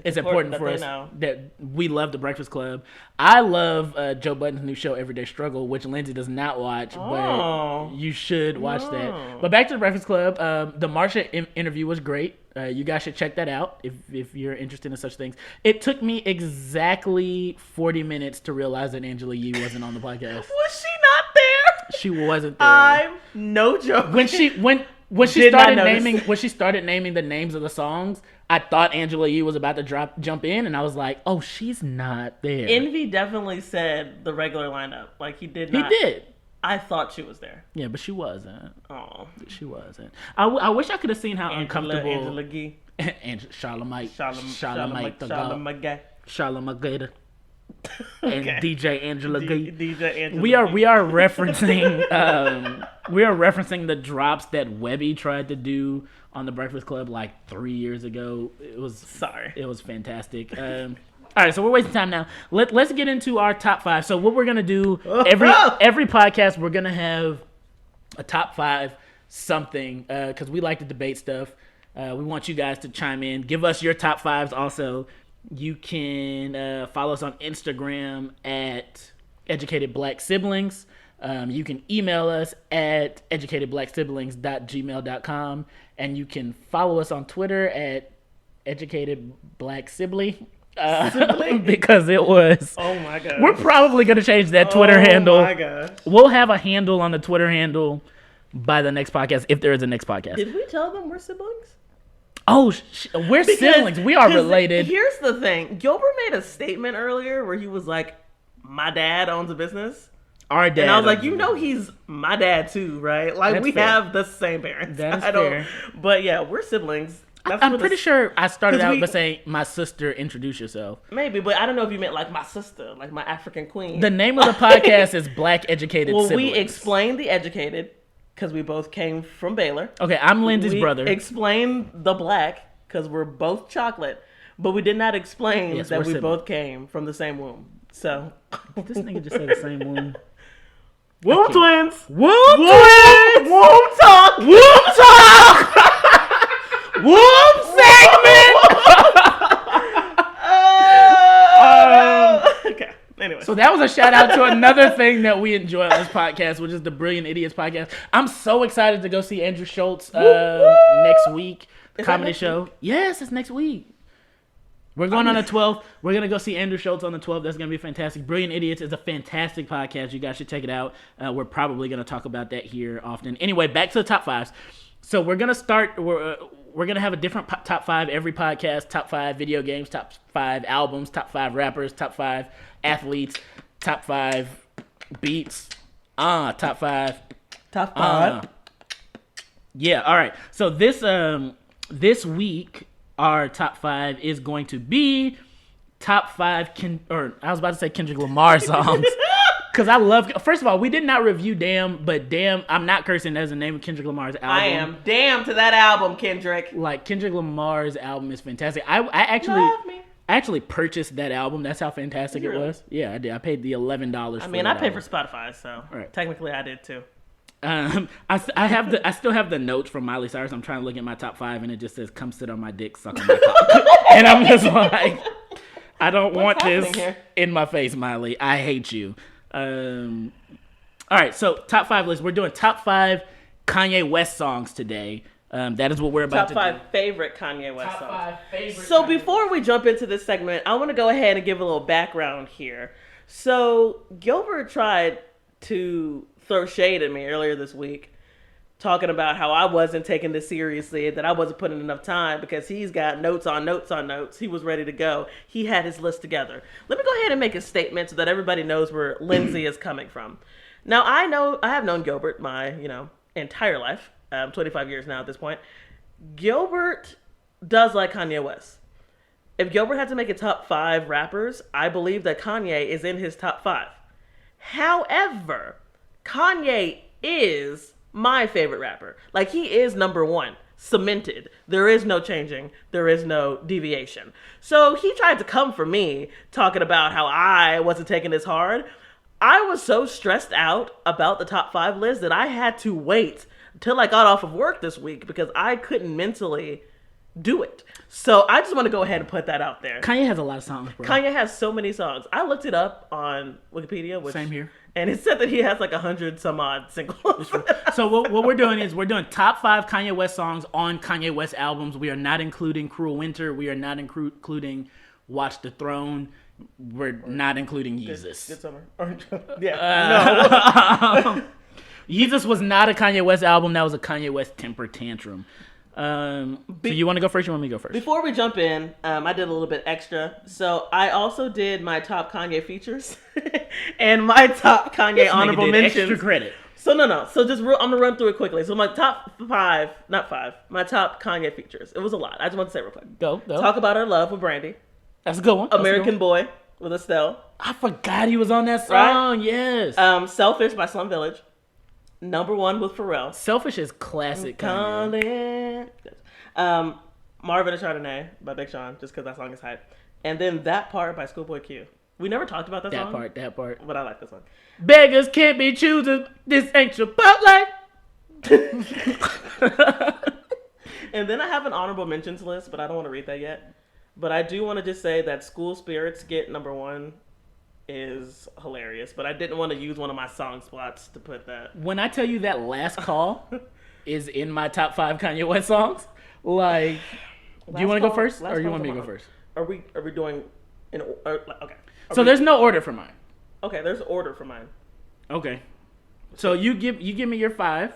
it's important for us that we love the Breakfast Club. I love Joe Budden's new show, Everyday Struggle, which Lindsay does not watch, but you should watch that. But back to the Breakfast Club. The Marsha interview was great. You guys should check that out if you're interested in such things. It took me exactly 40 minutes to realize that Angela Yee wasn't on the podcast. Was she not there? She wasn't there. I'm no joke. When she started naming the names of the songs, I thought Angela Yee was about to jump in, and I was like, oh, she's not there. Envy definitely said the regular lineup. Like, he did not. He did. I thought she was there. Yeah, but she wasn't. Oh, She wasn't. I wish I could have seen how uncomfortable Angela Gee. and Charlamagne Charlamagne. and DJ Angela Gee. DJ Angela. We are referencing the drops that Webby tried to do on the Breakfast Club like 3 years ago. It was fantastic. All right, so we're wasting time now. Let's get into our top 5. So what we're gonna do every podcast, we're gonna have a top 5 something because we like to debate stuff. We want you guys to chime in, give us your top 5s. Also, you can follow us on Instagram at Educated Black Siblings. You can email us at educatedblacksiblings.gmail.com, and you can follow us on Twitter at Educated Black Sibling. Because it was. Oh my god. We're probably gonna change that Twitter handle. Oh my gosh. We'll have a handle on the Twitter handle by the next podcast, if there is a next podcast. Did we tell them we're siblings? Oh, we're siblings. We are related. Here's the thing. Gilbert made a statement earlier where he was like, "My dad owns a business." Our dad. And I was like, he's my dad too, right? Like, That's we fair. have the same parents. That's fair. But yeah, we're siblings. I'm pretty sure I started out by saying, my sister, introduce yourself. Maybe, but I don't know if you meant like my sister, like my African queen. The name of the podcast is Black Educated Siblings. We explained the educated because we both came from Baylor. Okay, I'm Lindsay's brother. Explained the black because we're both chocolate, but we did not explain that we both came from the same womb. So this nigga just said the same womb. Womb twins. Womb twins. Womb talk. Womb talk. Womb segment. Okay. Anyway. So that was a shout out to another thing that we enjoy on this podcast, which is the Brilliant Idiots podcast. I'm so excited to go see Andrew Schultz next week. Comedy show. Yes, it's next week. We're going on the 12th. We're going to go see Andrew Schultz on the 12th. That's going to be fantastic. Brilliant Idiots is a fantastic podcast. You guys should check it out. We're probably going to talk about that here often. Anyway, back to the top 5s. So we're going to start... We're going to have a different top 5 every podcast. Top 5 video games, top 5 albums, top 5 rappers, top 5 athletes, top 5 beats. Top 5. Top 5. Yeah, all right. So this week... our top 5 is going to be top 5 I was about to say Kendrick Lamar songs. Because I love... First of all, we did not review Damn, but Damn... I'm not cursing as the name of Kendrick Lamar's album. I am. Damn to that album, Kendrick. Like, Kendrick Lamar's album is fantastic. I actually purchased that album. That's how fantastic it was. Yeah, I did. I paid the $11 for it. I mean, I paid for Spotify, so technically I did too. I still have the notes from Miley Cyrus. I'm trying to look at my top 5, and it just says, "Come sit on my dick, suck on my cock," and I'm just like, I don't want this in my face, Miley. I hate you. All right, so top 5 list. We're doing top 5 Kanye West songs today. That is what we're about to do. Top 5 favorite Kanye West songs. Top 5 favorite. So before we jump into this segment, I want to go ahead and give a little background here. So Gilbert tried to throw shade at me earlier this week, talking about how I wasn't taking this seriously, that I wasn't putting enough time because he's got notes on notes on notes. He was ready to go. He had his list together. Let me go ahead and make a statement so that everybody knows where Lindsay is coming from. Now, I have known Gilbert my, entire life. 25 years now at this point. Gilbert does like Kanye West. If Gilbert had to make a top 5 rappers, I believe that Kanye is in his top 5. However, Kanye is my favorite rapper. Like, he is number 1. Cemented. There is no changing. There is no deviation. So he tried to come for me talking about how I wasn't taking this hard. I was so stressed out about the top 5 list that I had to wait until I got off of work this week because I couldn't mentally do it. So I just want to go ahead and put that out there. Kanye has a lot of songs, bro. Kanye has so many songs. I looked it up on Wikipedia. Same here. And it said that he has like 100 some odd singles. So what we're doing is we're doing top 5 Kanye West songs on Kanye West albums. We are not including Cruel Winter. We are not including Watch the Throne. We're not including Yeezus. Good summer. Yeah. No. Yeezus was not a Kanye West album. That was a Kanye West temper tantrum. So you want to go first? You want me to go first? Before we jump in, I did a little bit extra. So I also did my top Kanye features and my top Kanye honorable mentions. Extra credit. So no. So I'm gonna run through it quickly. So my top my top Kanye features. It was a lot. I just want to say real quick. Go. Talk About Our Love with Brandy. That's a good one. American Boy with Estelle. I forgot he was on that song. Right? Yes. Selfish by Slum Village. Number 1 with Pharrell. Selfish is classic. Marvin and Chardonnay by Big Sean, just because that song is hype. And then That Part by Schoolboy Q. We never talked about that song. That part. But I like this one. Beggars can't be choosers. This ain't your pop life. And then I have an honorable mentions list, but I don't want to read that yet. But I do want to just say that School Spirit skit number 1 is hilarious. But I didn't want to use one of my song spots to put that. When I tell you that Last Call is in my top 5 Kanye West songs, like, do you want to go first, or you want me to go first? Are we doing okay? So there's no order for mine. Okay, there's order for mine. Okay, so you give me your 5.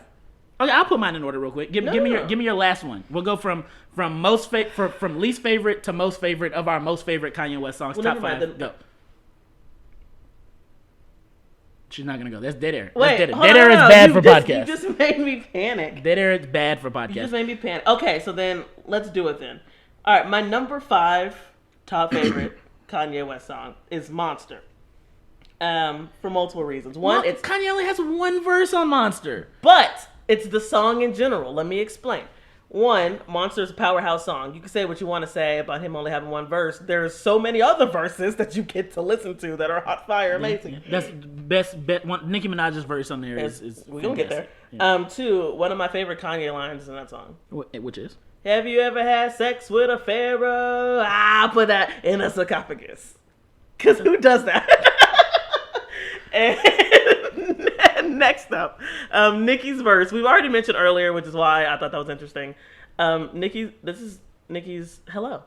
Okay, I'll put mine in order real quick. Give me your last one. We'll go from from least favorite to most favorite of our most favorite Kanye West songs. Top 5. Go. She's not gonna go. That's dead air. Wait, dead air is bad for podcasts. You just made me panic. Dead air is bad for podcasts. You just made me panic. Okay, so then let's do it then. All right, my number 5 top favorite Kanye West song is Monster. For multiple reasons. One, it's Kanye only has one verse on Monster, but it's the song in general. Let me explain. One, Monster's a powerhouse song. You can say what you want to say about him only having one verse. There's so many other verses that you get to listen to that are hot fire, amazing. That's best bet. Nicki Minaj's verse on there is we're gonna get there. Yeah. 2, one of my favorite Kanye lines is in that song. Which is? Have you ever had sex with a pharaoh? I'll put that in a sarcophagus. Cause who does that? And next up, Nicki's verse. We've already mentioned earlier, which is why I thought that was interesting. This is Nicki's "Hello,"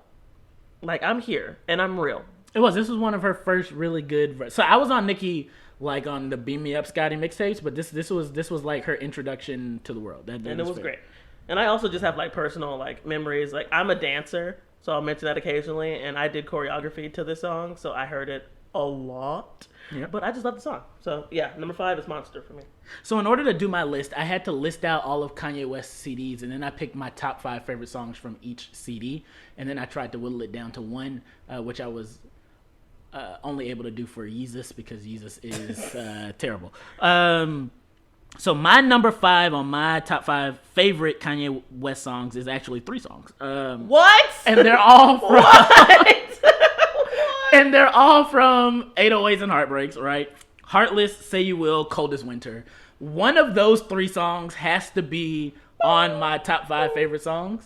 like I'm here and I'm real. This was one of her first really good verses. So I was on Nicki like on the Beam Me Up Scotty mixtapes, but this was like her introduction to the world. And it was great. And I also just have like personal like memories. Like I'm a dancer, so I'll mention that occasionally. And I did choreography to this song, so I heard it a lot. Yep. But I just love the song. So yeah, number 5 is Monster for me. So in order to do my list, I had to list out all of Kanye West's CDs, and then I picked my top 5 favorite songs from each CD, and then I tried to whittle it down to one, which I was only able to do for Yeezus because Yeezus is terrible. So my number 5 on my top 5 favorite Kanye West songs is actually 3 songs. What? And they're all from... What? And they're all from 808s and Heartbreaks, right? Heartless, Say You Will, Cold as Winter. One of those 3 songs has to be on my top 5 favorite songs.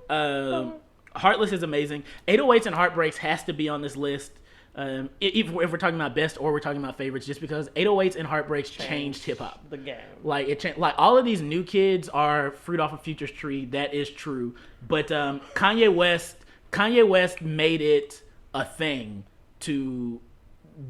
Heartless is amazing. 808s and Heartbreaks has to be on this list. If we're talking about best or we're talking about favorites, just because 808s and Heartbreaks changed hip hop. The game. Like it changed. Like all of these new kids are fruit off a Future's tree. That is true. But Kanye West made it a thing to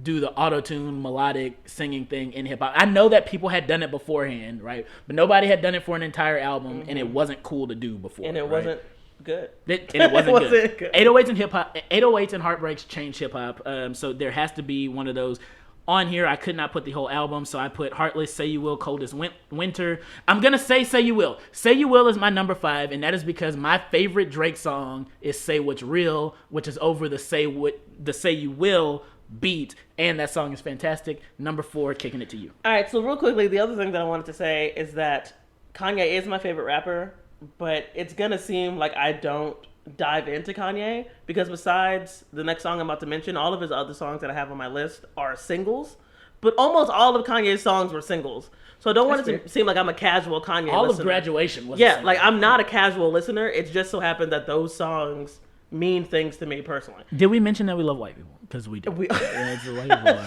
do the auto-tune melodic singing thing in hip hop. I know that people had done it beforehand, right? But nobody had done it for an entire album, and it wasn't cool to do before. And it wasn't good. And it wasn't good. 808s and hip hop, 808s and Heartbreaks changed hip hop. So there has to be one of those. On here, I could not put the whole album, so I put Heartless, Say You Will, Cold as Winter. I'm going to say You Will. Say You Will is my number 5, and that is because my favorite Drake song is Say What's Real, which is over the Say You Will beat, and that song is fantastic. Number 4, Kicking It to You. All right, so real quickly, the other thing that I wanted to say is that Kanye is my favorite rapper, but it's going to seem like I don't dive into Kanye because besides the next song I'm about to mention, all of his other songs that I have on my list are singles, but almost all of Kanye's songs were singles. So I don't want it to seem like I'm a casual Kanye listener. All of Graduation was like I'm not a casual listener. It just so happened that those songs mean things to me personally. Did we mention that we love white people? Because we do.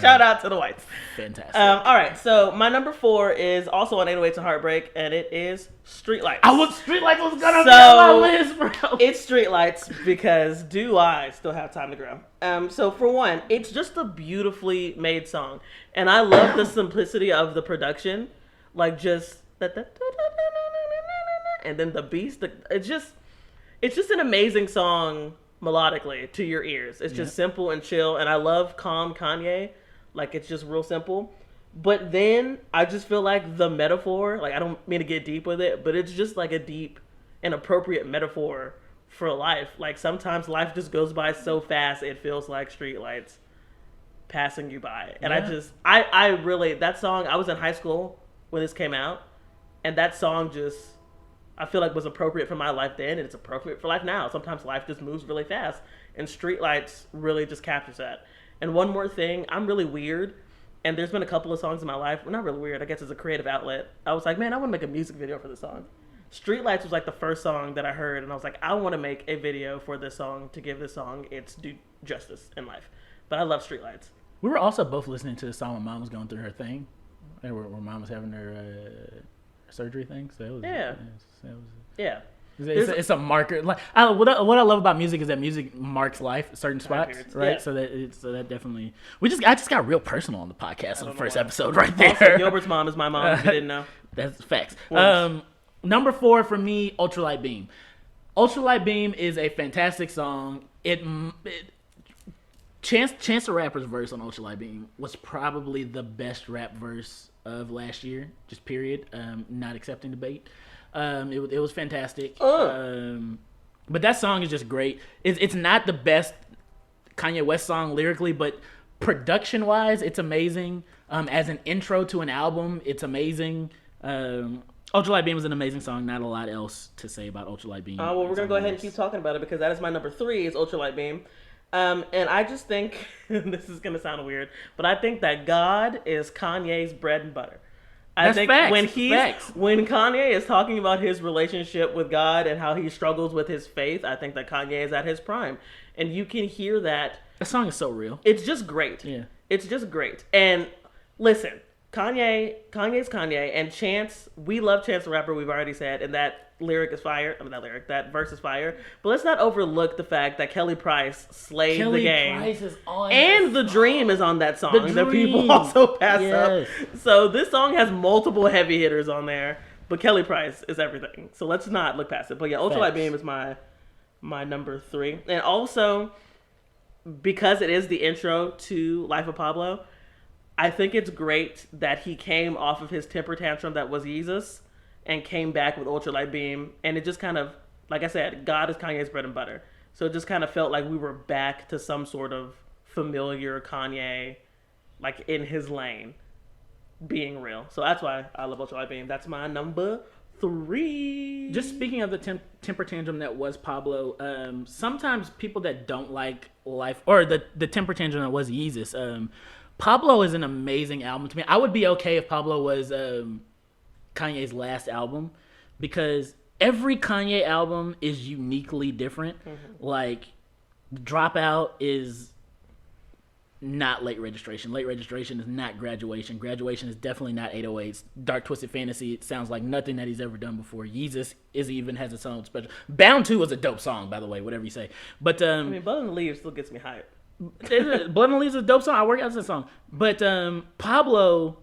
Shout out to the whites. Fantastic. All right, so my number 4 is also on 808s and Heartbreak, and it is Streetlights. Streetlights was gonna be on my list, bro. It's Streetlights because do I still have time to grow? So for one, it's just a beautifully made song, and I love the simplicity of the production, like just that. and then the beast. It's just an amazing song melodically to your ears. It's just simple and chill, and I love calm Kanye. Like, it's just real simple. But then I just feel like the metaphor, like, I don't mean to get deep with it, but it's just like a deep and appropriate metaphor for life. Like, sometimes life just goes by so fast it feels like streetlights passing you by. And I really, that song, I was in high school when this came out, and that song just, I feel like was appropriate for my life then, and it's appropriate for life now. Sometimes life just moves really fast, and streetlights really just captures that. And one more thing, I'm really weird, and there's been a couple of songs in my life, well, not really weird, I guess it's a creative outlet. I was like, man, I want to make a music video for this song. Streetlights was like the first song that I heard, and I was like, I want to make a video for this song to give this song its due justice in life. But I love Streetlights. We were also both listening to the song when Mom was going through her thing, where Mom was having her surgery thing. So it was, it's a marker. Like what I love about music is that music marks life at certain spots, right? Yeah. So that definitely I just got real personal on the podcast on the first episode right there. Also, Gilbert's mom is my mom. If you didn't know, that's facts. Number 4 for me, Ultralight Beam. Ultralight Beam is a fantastic song. Chance the Rapper's verse on Ultralight Beam was probably the best rap verse of last year, just period. Not accepting debate. It was fantastic. But that song is just great. It's not the best Kanye West song lyrically, but production wise, it's amazing. As an intro to an album, it's amazing. Ultralight Beam is an amazing song. Not a lot else to say about Ultralight Beam. Well, we're going to go ahead and keep talking about it because that is my number 3 is Ultralight Beam. And I just think, this is going to sound weird, but I think that God is Kanye's bread and butter. That's think facts. When Kanye is talking about his relationship with God and how he struggles with his faith, I think that Kanye is at his prime. And you can hear that. That song is so real. It's just great. Yeah. It's just great. And listen, Kanye's Kanye, and Chance, we love Chance the Rapper, we've already said, and that lyric is fire. That verse is fire. But let's not overlook the fact that Kelly Price slayed the game. Kelly Price is on and The Dream is on that song that people also pass up. So this song has multiple heavy hitters on there, but Kelly Price is everything. So let's not look past it. But yeah, Ultralight Beam is my number 3. And also, because it is the intro to Life of Pablo, I think it's great that he came off of his temper tantrum that was Yeezus and came back with Ultralight Beam. And it just kind of, like I said, God is Kanye's bread and butter. So it just kind of felt like we were back to some sort of familiar Kanye, like in his lane, being real. So that's why I love Ultralight Beam. That's my number 3. Just speaking of the temper tantrum that was Pablo, sometimes people that don't like Life, or the temper tantrum that was Yeezus, Pablo is an amazing album to me. I would be okay if Pablo was Kanye's last album, because every Kanye album is uniquely different. Mm-hmm. Like, Dropout is not Late Registration. Late Registration is not Graduation. Graduation is definitely not 808s. Dark Twisted Fantasy, it sounds like nothing that he's ever done before. Yeezus even has its own special. Bound 2 was a dope song, by the way, whatever you say. But I mean, Blood on the Leaves still gets me hyped. Blood on the Leaves is a dope song. I work out to that song. But Pablo,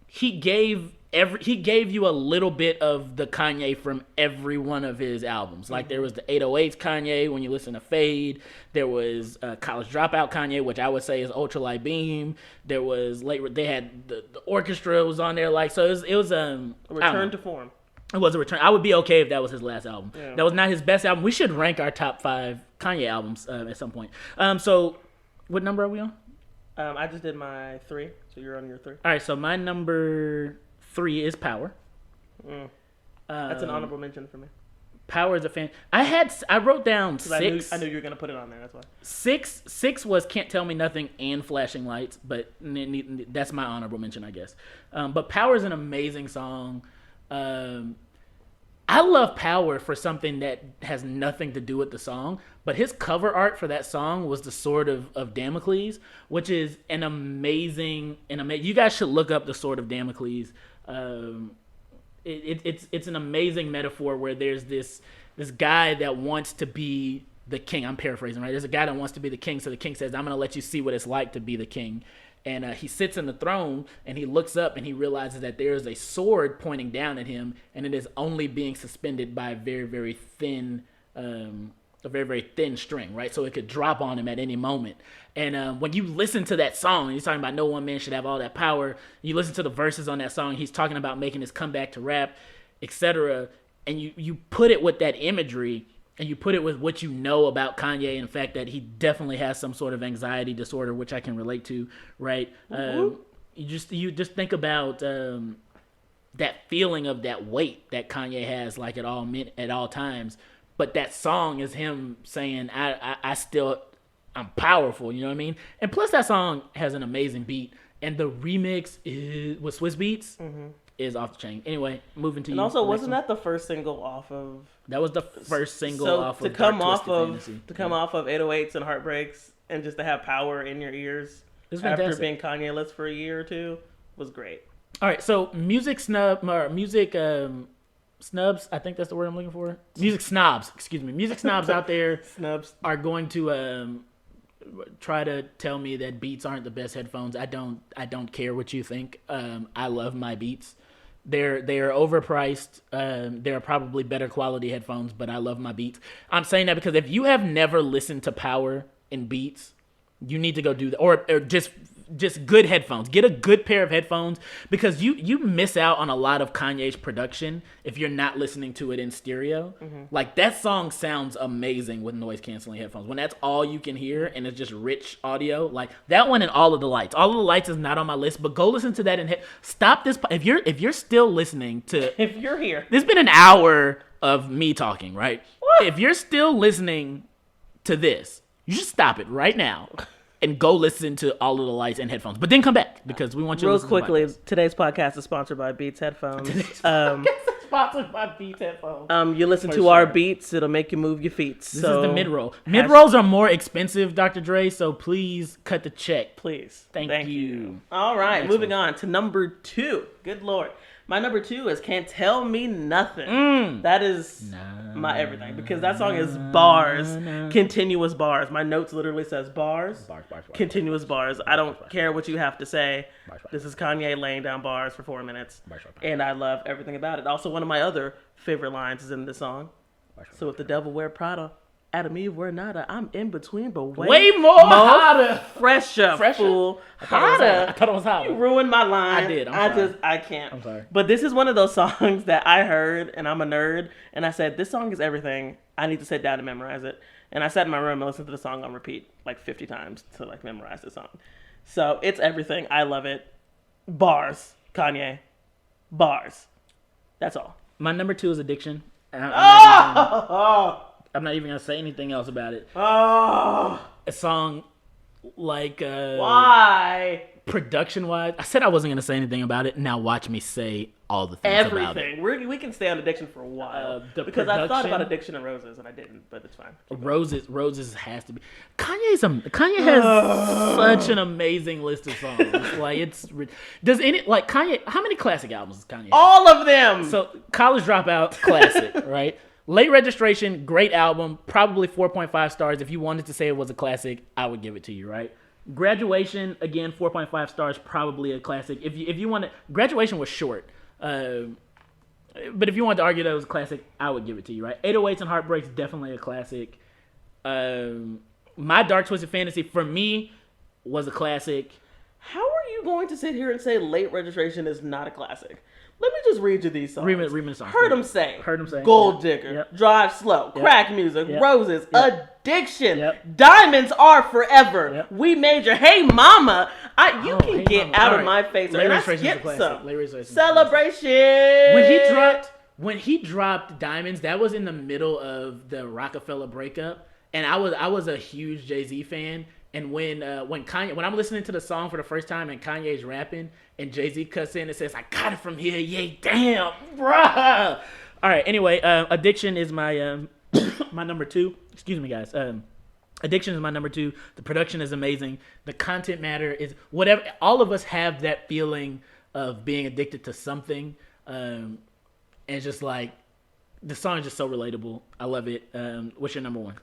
he gave you a little bit of the Kanye from every one of his albums. Like, there was the 808s Kanye when you listen to Fade. There was College Dropout Kanye, which I would say is Ultralight Beam. There was they had the orchestra was on there. Like, so it was a return to form. It was a return. I would be okay if that was his last album. Yeah. That was not his best album. We should rank our top 5 Kanye albums at some point. So what number are we on? I just did my 3, so you're on your 3. All right, so my number 3 is Power. That's an honorable mention for me. Power is a fan. I wrote down 6. I knew you were gonna put it on there. That's why. 6 was Can't Tell Me Nothing and Flashing Lights, but that's my honorable mention, I guess. But Power is an amazing song. I love Power for something that has nothing to do with the song, but his cover art for that song was the Sword of Damocles, which is an amazing. You guys should look up the Sword of Damocles. It's an amazing metaphor where there's this guy that wants to be the king. I'm paraphrasing, right? There's a guy that wants to be the king, so the king says, "I'm going to let you see what it's like to be the king." And he sits in the throne, and he looks up, and he realizes that there is a sword pointing down at him, and it is only being suspended by a very, very thin string, right? So it could drop on him at any moment. And when you listen to that song, he's talking about no one man should have all that power. You listen to the verses on that song, he's talking about making his comeback to rap, etc. And you put it with that imagery, and you put it with what you know about Kanye and the fact that he definitely has some sort of anxiety disorder, which I can relate to, right? You just think about that feeling of that weight that Kanye has, like at all times. But that song is him saying, I'm powerful, you know what I mean? And plus that song has an amazing beat. And the remix with Swiss Beats is off the chain. Anyway, moving to you. And also, wasn't that the first single off of... That was the first single off of to come off of 808s and Heartbreaks and just to have power in your ears after being Kanye-less for a year or two was great. All right, so music snubs, I think that's the word I'm looking for. Music snobs out there are going to try to tell me that Beats aren't the best headphones. I don't care what you think. I love my Beats. They are overpriced. They're probably better quality headphones, but I love my Beats. I'm saying that because if you have never listened to Power in Beats, you need to go do that, or just good headphones. Get a good pair of headphones because you miss out on a lot of Kanye's production if you're not listening to it in stereo. Like that song sounds amazing with noise canceling headphones. When that's all you can hear and it's just rich audio, like that one and All of the Lights. All of the Lights is not on my list, but go listen to that and stop this. If you're still listening to, if you're here, there's been an hour of me talking, right? What? If you're still listening to this, you should stop it right now. And go listen to All of the Lights and headphones. But then come back because we want you to listen quickly, today's podcast is sponsored by Beats headphones. Sponsored by Beats headphones. You listen to our beats, it'll make you move your feet. This is the mid-roll. Mid-rolls are more expensive, Dr. Dre, so please cut the check. Please. Thank you. All right, moving on to number 2. Good Lord. My number 2 is Can't Tell Me Nothing. That is my everything because that song is bars, continuous bars. My notes literally says bars, continuous bars. I don't care what you have to say. This is Kanye laying down bars for 4 minutes, and I love everything about it. Also, one of my other favorite lines is in this song. So if the devil wear Prada, Adam Eve wear nada, I'm in between, but way more hotter. Fresher, fool. Hotter. I thought it was hotter. You ruined my line. I did. I can't. I'm sorry. But this is one of those songs that I heard, and I'm a nerd, and I said, this song is everything. I need to sit down and memorize it. And I sat in my room and listened to the song on repeat like 50 times to like memorize the song. So it's everything. I love it. Bars. Kanye. Bars. That's all. My number 2 is Addiction. I'm not even going to say anything else about it. A song like... Why? Production-wise, I said I wasn't going to say anything about it. Now watch me say all the things about it. Everything. We can stay on Addiction for a while. Because I thought about Addiction and Roses, and I didn't, but it's fine. Roses has to be... Kanye has such an amazing list of songs. Like, it's... Does any... Like, Kanye... How many classic albums does Kanye have? All of them! So, College Dropout, classic, right? Late Registration, great album, probably 4.5 stars. If you wanted to say it was a classic, I would give it to you, right? Graduation, again, 4.5 stars, probably a classic. If you want to, Graduation was short, but if you wanted to argue that it was a classic, I would give it to you, right? 808s and Heartbreaks, definitely a classic. My Dark Twisted Fantasy, for me, was a classic. How are you going to sit here and say Late Registration is not a classic? Let me just read you these songs. Read the songs. Heard them say. Gold Digger. Yep. Drive Slow. Yep. Crack Music. Yep. Roses. Yep. Addiction. Yep. Diamonds Are Forever. Yep. We Made Your... Hey Mama. You can get out of my face. Late Registration is a classic. Celebration. When he dropped Diamonds, that was in the middle of the Rockefeller breakup, and I was a huge Jay-Z fan. And when I'm listening to the song for the first time and Kanye's rapping and Jay-Z cuts in and says, "I got it from here, yay, damn, bruh." All right, anyway, Addiction is my my number 2. Excuse me, guys. Addiction is my number 2. The production is amazing. The content matter is whatever. All of us have that feeling of being addicted to something, and it's just like the song is just so relatable. I love it. What's your number 1?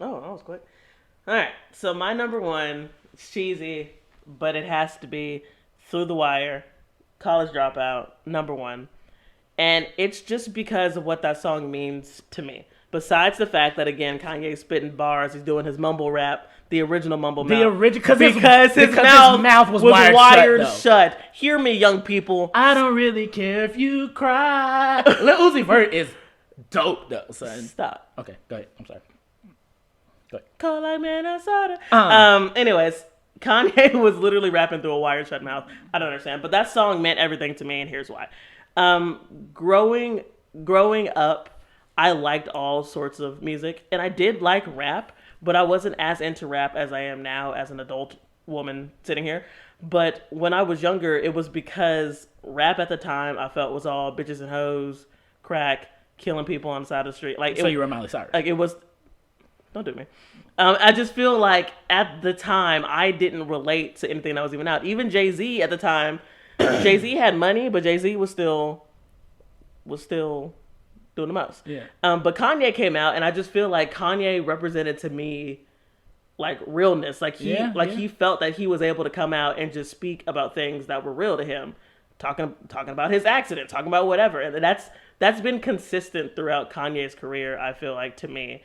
Oh, that was quick. All right, so my number 1 is cheesy. but it has to be Through the Wire, College Dropout, number one. And it's just because of what that song means to me. Besides the fact that, again, Kanye's spitting bars, he's doing his mumble rap, the original mumble The mouth. original, because his mouth was wired shut. Hear me, young people. I don't really care if you cry. Lil Uzi Vert is dope, though, son. Stop. Okay, go ahead. I'm sorry. Go ahead. Cold like Minnesota. Anyways, Kanye was literally rapping through a wired shut mouth. I don't understand. But that song meant everything to me, and here's why. Growing up, I liked all sorts of music, and I did like rap, but I wasn't as into rap as I am now as an adult woman sitting here. But when I was younger, it was because rap at the time I felt was all bitches and hoes, crack, killing people on the side of the street. So you were Miley Cyrus. Like it was. Don't do me. I just feel like at the time I didn't relate to anything that was even out. Even Jay-Z at the time, Jay-Z had money, but Jay-Z was still doing the most. Yeah. But Kanye came out, and I just feel like Kanye represented to me like realness. Like he felt that he was able to come out and just speak about things that were real to him, talking about his accident, talking about whatever. And that's been consistent throughout Kanye's career. I feel like, to me,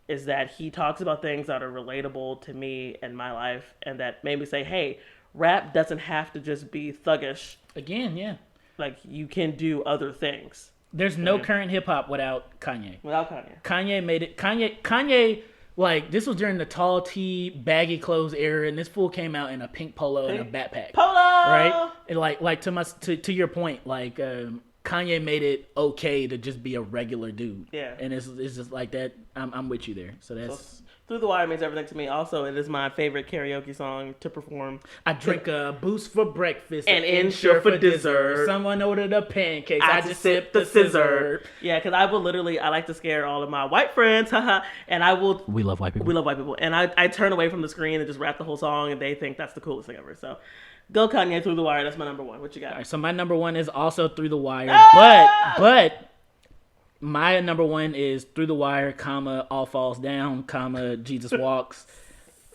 is that he talks about things that are relatable to me and my life, and that made me say, hey, rap doesn't have to just be thuggish. Again, yeah. Like, you can do other things. There's no current hip hop without Kanye. Without Kanye. Kanye made it. Kanye, like, this was during the tall tee, baggy clothes era, and this fool came out in a pink polo and a backpack. Polo! Right? And like to your point, like, Kanye made it okay to just be a regular dude. Yeah. And it's just like that. I'm with you there. So that's... So, Through the Wire means everything to me. Also, it is my favorite karaoke song to perform. I drink a Boost for breakfast and Ensure for dessert. Someone ordered a pancakes. I just sip the scissor. Yeah, because I like to scare all of my white friends. And I will... We love white people. We love white people. And I turn away from the screen and just rap the whole song, and they think that's the coolest thing ever. So, go Kanye, Through the Wire. That's my number one. What you got? All right, so my number one is also Through the Wire. But my number one is Through the Wire, comma, All Falls Down, comma, Jesus Walks,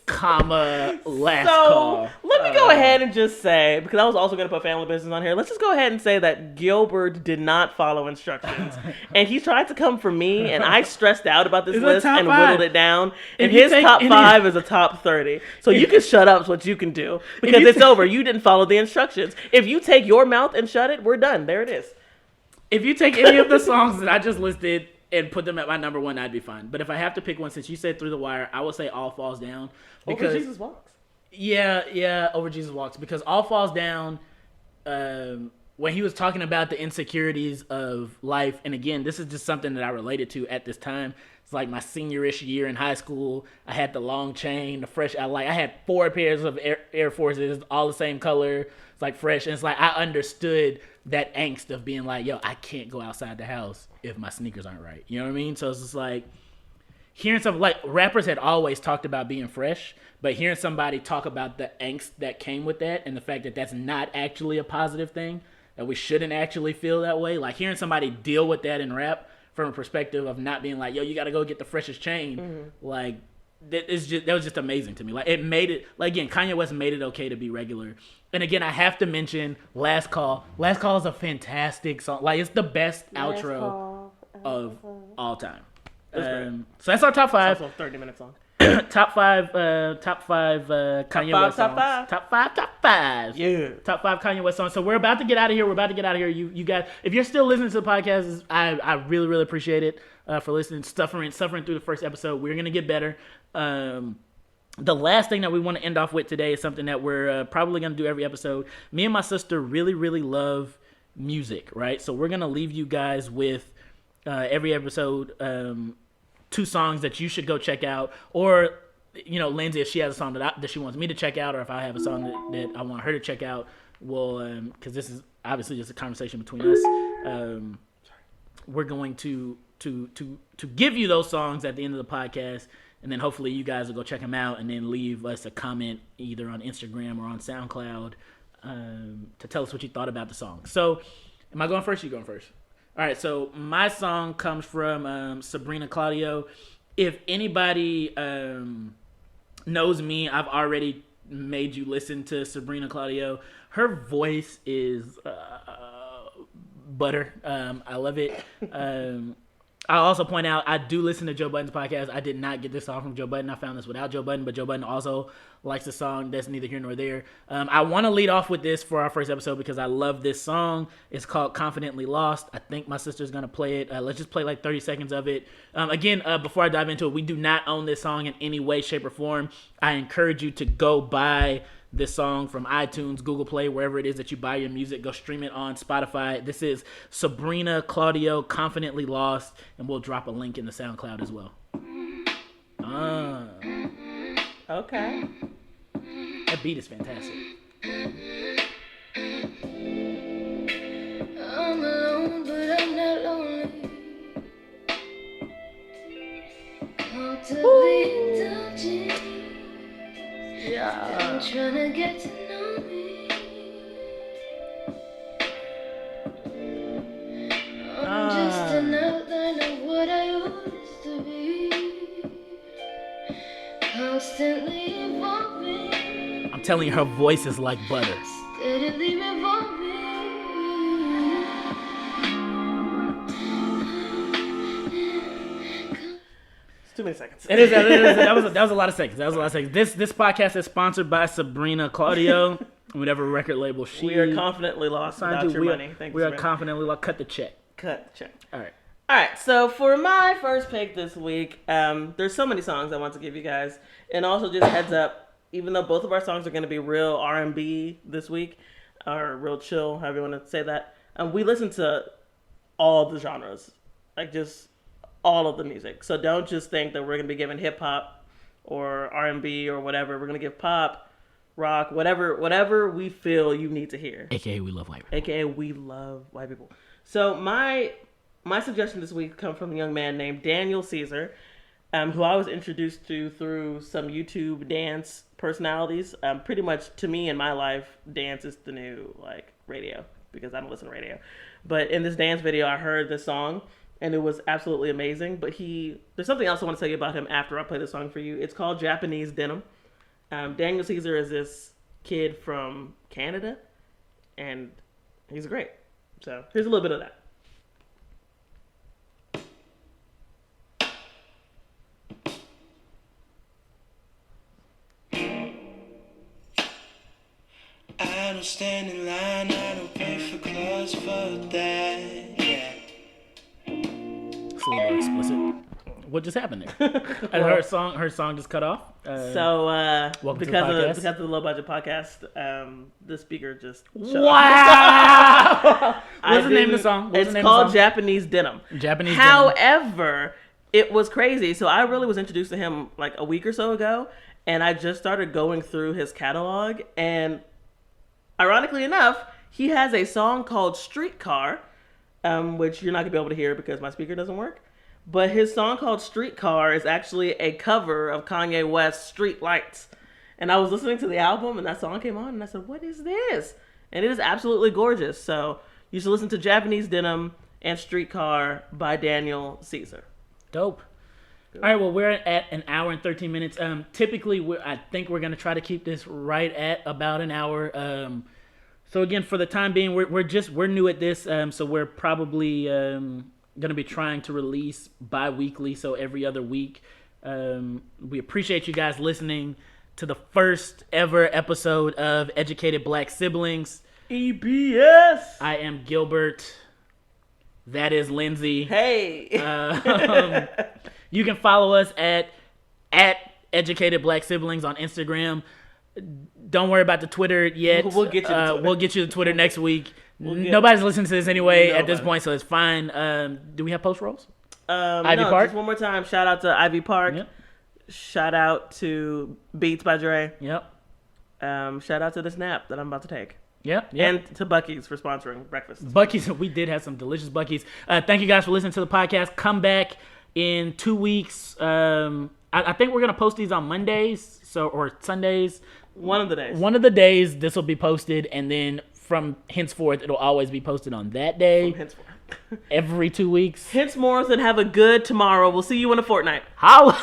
comma, Last Call. Let me go ahead and just say, because I was also going to put Family Business on here, let's just go ahead and say that Gilbert did not follow instructions. And he tried to come for me, and I stressed out about this list and whittled it down. And his top 5 is a top 30. So you can shut up is what you can do. Because it's over. You didn't follow the instructions. If you take your mouth and shut it, we're done. There it is. If you take any of the songs that I just listed and put them at my number one, I'd be fine. But if I have to pick one, since you said Through the Wire, I would say All Falls Down. Because, Over Jesus Walks. Yeah, Over Jesus Walks. Because All Falls Down, when he was talking about the insecurities of life, and again, this is just something that I related to at this time. It's like my senior-ish year in high school. I had the long chain, the fresh. I had 4 pairs of Air Forces, all the same color. It's like fresh, and it's like I understood that angst of being like, yo, I can't go outside the house if my sneakers aren't right. You know what I mean? So it's just like hearing something like rappers had always talked about being fresh, but hearing somebody talk about the angst that came with that and the fact that that's not actually a positive thing, that we shouldn't actually feel that way. Like hearing somebody deal with that in rap from a perspective of not being like, yo, you got to go get the freshest chain. Mm-hmm. Like that was just amazing to me. Like it made it, like again, Kanye West made it okay to be regular. And again, I have to mention Last Call. Last Call is a fantastic song. Like it's the best outro of all time. So that's our top 5. It's also a 30-minute song. top five Kanye West songs. Top five. Yeah. Top 5 Kanye West songs. So we're about to get out of here. You guys, if you're still listening to the podcast, I really, really appreciate it for listening. Suffering through the first episode. We're gonna get better. The last thing that we want to end off with today is something that we're probably going to do every episode. Me and my sister really, really love music, right? So we're going to leave you guys with every episode 2 songs that you should go check out. Or, you know, Lindsay, if she has a song that she wants me to check out, or if I have a song that I want her to check out, we'll, because this is obviously just a conversation between us. We're going to give you those songs at the end of the podcast. And then hopefully you guys will go check them out and then leave us a comment either on Instagram or on SoundCloud to tell us what you thought about the song. So, am I going first or you going first? All right, so my song comes from Sabrina Claudio. If anybody knows me, I've already made you listen to Sabrina Claudio. Her voice is butter. I love it. I'll also point out, I do listen to Joe Budden's podcast. I did not get this song from Joe Budden. I found this without Joe Budden, but Joe Budden also likes the song. That's neither here nor there. I want to lead off with this for our first episode because I love this song. It's called Confidently Lost. I think my sister's going to play it. Let's just play like 30 seconds of it. Again, before I dive into it, we do not own this song in any way, shape, or form. I encourage you to go buy this song from iTunes, Google Play, wherever it is that you buy your music. Go stream it on Spotify. This is Sabrina Claudio, Confidently Lost, and we'll drop a link in the SoundCloud as well. Okay. That beat is fantastic. I'm alone, but I'm not lonely. Comfortably indulging. Yeah. I'm trying to get to know me. I'm just an outline of what I used to be. Constantly evolving. I'm telling you, her voice is like butter. Steadily revolving. 2 minutes seconds. It is. That was a lot of seconds. This podcast is sponsored by Sabrina Claudio, whatever record label she. We are confidently lost without your money. Thank you. We are confidently lost. Cut the check. Cut the check. All right. All right. So for my first pick this week, there's so many songs I want to give you guys, and also just heads up. Even though both of our songs are going to be real R&B this week, or real chill, however you want to say that, we listen to all the genres, like just all of the music. So don't just think that we're going to be giving hip hop or R&B or whatever. We're going to give pop, rock, whatever we feel you need to hear. AKA we love white people. AKA we love white people. So my suggestion this week comes from a young man named Daniel Caesar, who I was introduced to through some YouTube dance personalities. Pretty much to me in my life, dance is the new like radio because I don't listen to radio. But in this dance video, I heard this song. And it was absolutely amazing. But there's something else I want to tell you about him after I play this song for you. It's called Japanese Denim. Daniel Caesar is this kid from Canada. And he's great. So here's a little bit of that. I don't stand in line, I don't pay for clothes for that, yeah. It's a little explicit. What just happened there? Her song just cut off. Because of the low budget podcast, the speaker just shut wow. off. What's the name of the song? It's called Japanese Denim. Japanese Denim. However, it was crazy. So I really was introduced to him like a week or so ago, and I just started going through his catalog, and ironically enough, he has a song called Streetcar, which you're not gonna be able to hear because my speaker doesn't work. But his song called Streetcar is actually a cover of Kanye West's Street Lights. And I was listening to the album and that song came on and I said, what is this? And it is absolutely gorgeous. So you should listen to Japanese Denim and Streetcar by Daniel Caesar. Dope. All right, well, we're at an hour and 13 minutes. Typically, I think we're going to try to keep this right at about an hour. So again, for the time being, we're new at this, so we're probably going to be trying to release bi-weekly, so every other week. We appreciate you guys listening to the first ever episode of Educated Black Siblings. EBS! I am Gilbert. That is Lindsay. Hey! You can follow us at Educated Black Siblings on Instagram. Don't worry about the Twitter yet. We'll get you the Twitter. We'll get you the Twitter next week. Nobody's listening to this anyway at this Nobody. point, so it's fine. Do we have post rolls? Ivy Park? Just one more time. Shout out to Ivy Park. Yep. Shout out to Beats by Dre. Yep. Shout out to this nap that I'm about to take. Yep. And to Buc-ee's for sponsoring breakfast. Buc-ee's. We did have some delicious Buc-ee's. Thank you guys for listening to the podcast. Come back in 2 weeks. I think we're going to post these on Mondays or Sundays. One of the days. One of the days this will be posted, and then from henceforth, it'll always be posted on that day. Henceforth. Every 2 weeks. Henceforth, and have a good tomorrow. We'll see you in a fortnight. Holla!